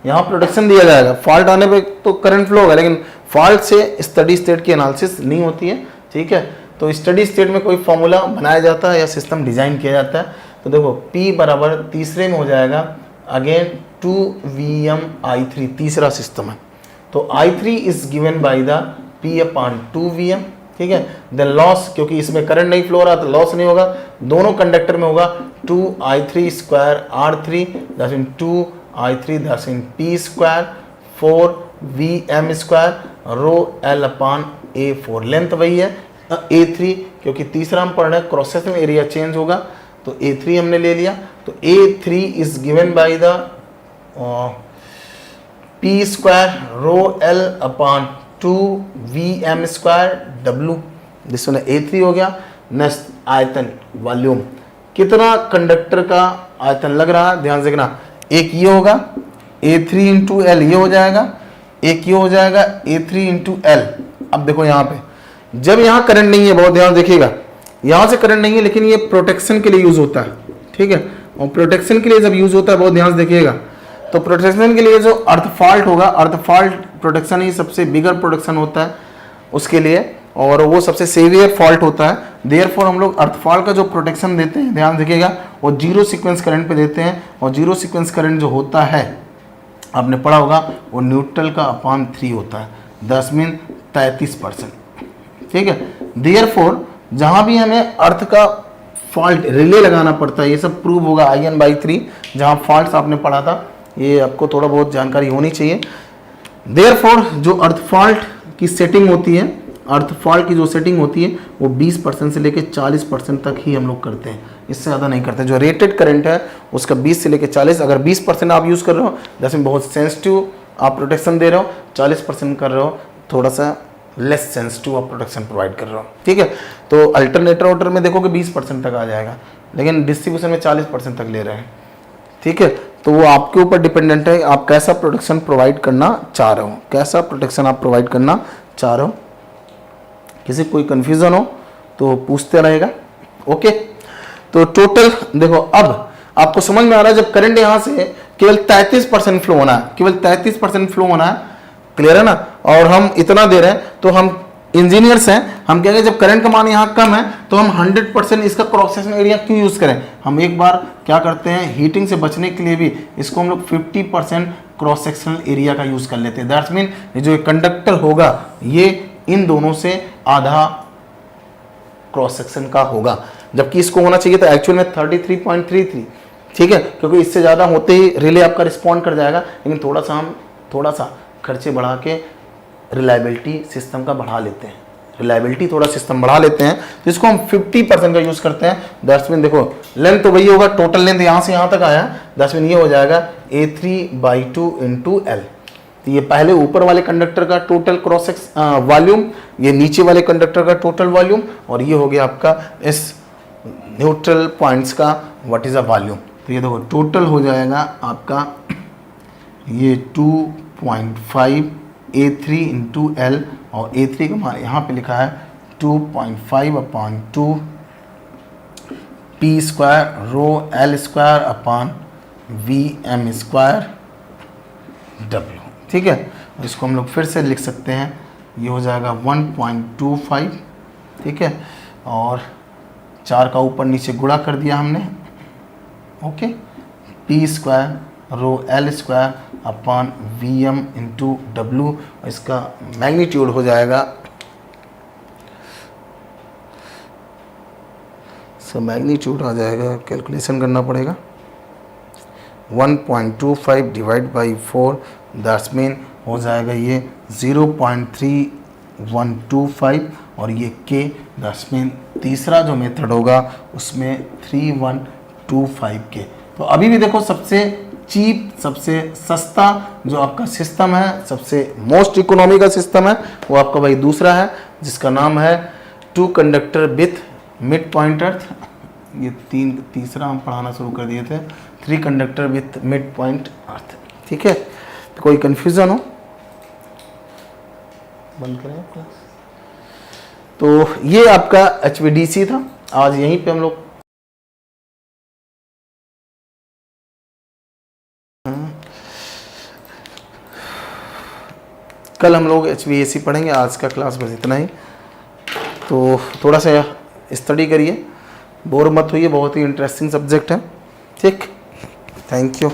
यहाँ प्रोटेक्शन दिया जाएगा, फॉल्ट आने पे तो करंट फ्लो होगा, लेकिन फॉल्ट से स्टडी स्टेट की एनालिसिस नहीं होती है, ठीक है। तो स्टडी स्टेट में कोई फॉर्मूला बनाया जाता है या सिस्टम डिजाइन किया जाता है। तो देखो P बराबर तीसरे में हो जाएगा अगेन 2Vm/I3, तीसरा सिस्टम है। तो I3 is given by the P/2Vm, ठीक है। देन लॉस, क्योंकि इसमें करंट नहीं फ्लो हो रहा तो लॉस नहीं होगा, दोनों कंडक्टर में होगा 2I3 square R3 that's mean 2I3 that's mean P square 4Vm square rho L/A4, length वही है A3, क्योंकि तीसरा हम पढ़ रहे हैं क्रॉस सेक्शनल एरिया चेंज होगा तो A3 हमने ले लिया। तो A3 is given by the P square rho L/2Vm square W, जिसमें A3 हो गया। नेक्स्ट आयतन वॉल्यूम, कितना कंडक्टर का आयतन लग रहा है, ध्यान से देखना, एक ये होगा A3 इंटू L, ये हो जाएगा, एक ये हो जाएगा A3 इंटू L। अब देखो यहाँ पे जब यहाँ करंट नहीं है, बहुत ध्यान देखिएगा, यहाँ से करंट नहीं है लेकिन ये प्रोटेक्शन के लिए यूज होता है, ठीक है। और प्रोटेक्शन के लिए जब यूज होता है, बहुत ध्यान से देखिएगा, तो प्रोटेक्शन के लिए जो अर्थ फॉल्ट होगा, अर्थ फॉल्ट प्रोटेक्शन ही सबसे बिगर प्रोटेक्शन होता है उसके लिए, और वो सबसे सेवियर फॉल्ट होता है। देयरफॉर हम लोग अर्थ फॉल्ट का जो प्रोटेक्शन देते हैं, ध्यान देखिएगा, वो जीरो सीक्वेंस करंट पे देते हैं। और जीरो सीक्वेंस करंट जो होता है, आपने पढ़ा होगा, वो न्यूट्रल का अपॉन 3 होता है, 10 मीन 33%, ठीक है। देयरफॉर जहां भी हमें अर्थ का फॉल्ट रिले लगाना पड़ता है, ये सब प्रूव होगा In/3, जहां फॉल्ट्स आपने पढ़ा था, ये आपको थोड़ा बहुत जानकारी होनी चाहिए। देयरफॉर जो अर्थ फॉल्ट की सेटिंग होती है, अर्थ फॉल्ट की जो सेटिंग होती है, वो 20% से लेकर 40% तक ही हम लोग करते हैं, इससे ज़्यादा नहीं करते। जो रेटेड करंट है उसका 20 से लेकर 40, अगर 20% आप यूज़ कर रहे हो जैसे बहुत सेंसिटिव आप प्रोटेक्शन दे रहे हो, 40% कर रहे हो थोड़ा सा लेस सेंसिटिव आप प्रोटेक्शन प्रोवाइड कर रहे हो, ठीक है। तो अल्टरनेटर ऑर्डर में देखोगे 20% तक आ जाएगा, लेकिन डिस्ट्रीब्यूशन में 40% तक ले रहे हैं, ठीक है। तो वो आपके ऊपर डिपेंडेंट है, आप कैसा प्रोटेक्शन प्रोवाइड करना चाह रहे हो, कैसा प्रोटेक्शन आप प्रोवाइड करना चाह रहे हो। किसी कोई कंफ्यूजन हो तो पूछते रहेगा, ओके। तो टोटल देखो, अब आपको समझ में आ रहा है, जब करंट यहां से केवल 33% फ्लो होना है, केवल 33% फ्लो होना है, क्लियर है ना, और हम इतना दे रहे हैं, तो हम इंजीनियर्स हैं, हम कहेंगे जब करंट का मान यहाँ कम है तो हम 100% इसका क्रॉस सेक्शन एरिया क्यों यूज करें। हम एक बार क्या करते हैं, हीटिंग से बचने के लिए भी इसको हम लोग 50% क्रॉस सेक्शनल एरिया का यूज कर लेते हैं। दैट्स मीन जो एक कंडक्टर होगा ये इन दोनों से आधा क्रॉस सेक्शन का होगा, जबकि इसको होना चाहिए था एक्चुअल में 33.33, ठीक है, क्योंकि इससे ज़्यादा होते ही रिले आपका रिस्पॉन्ड कर जाएगा। लेकिन थोड़ा सा खर्चे बढ़ा के रिलायबिलिटी सिस्टम का बढ़ा लेते हैं, रिलायबिलिटी थोड़ा सिस्टम बढ़ा लेते हैं, तो इसको हम 50% का यूज़ करते हैं। दैट्स मीन देखो लेंथ तो वही होगा, टोटल लेंथ यहाँ से यहाँ तक आया, दैट्स मीन ये हो जाएगा A3/2 इंटू L। तो ये पहले ऊपर वाले कंडक्टर का टोटल क्रॉस वॉल्यूम, ये नीचे वाले कंडक्टर का टोटल वॉल्यूम, और ये हो गया आपका इस न्यूट्रल पॉइंट्स का व्हाट इज अ वॉल्यूम। तो ये देखो टोटल हो जाएगा आपका ये 2.5 A3 इंटू L, और A3 का मान यहाँ पे लिखा है 2.5/2 P square rho L square upon VM square W, ठीक है। इसको हम लोग फिर से लिख सकते हैं, ये हो जाएगा 1.25, ठीक है, और 4 का ऊपर नीचे गुणा कर दिया हमने, okay. P square rho L square upon VM into W, इसका मैग्नीट्यूड हो जाएगा, इसका मैग्नीट्यूड आ जाएगा, कैलकुलेशन करना पड़ेगा, 1.25 डिवाइड बाई 4, दैट्स मीन हो जाएगा ये 0.3125, और ये K, दैट्स मीन तीसरा जो मेथड होगा उसमें 3125K। तो अभी भी देखो सबसे चीप, सबसे सस्ता जो आपका सिस्टम है, सबसे मोस्ट इकोनॉमी का सिस्टम है, वो आपका भाई दूसरा है, जिसका नाम है 2 कंडक्टर विथ मिड पॉइंट अर्थ। ये तीसरा हम पढ़ाना शुरू कर दिए थे, 3 कंडक्टर विथ मिड पॉइंट अर्थ, ठीक है। तो कोई कंफ्यूजन हो बंद करें क्लास। तो ये आपका HVDC था, आज यहीं पे हम लोग कल हम लोग HVAC पढ़ेंगे। आज का क्लास बस इतना ही। तो थोड़ा सा स्टडी करिए, बोर मत होइए, बहुत ही इंटरेस्टिंग सब्जेक्ट है। ठीक, थैंक यू।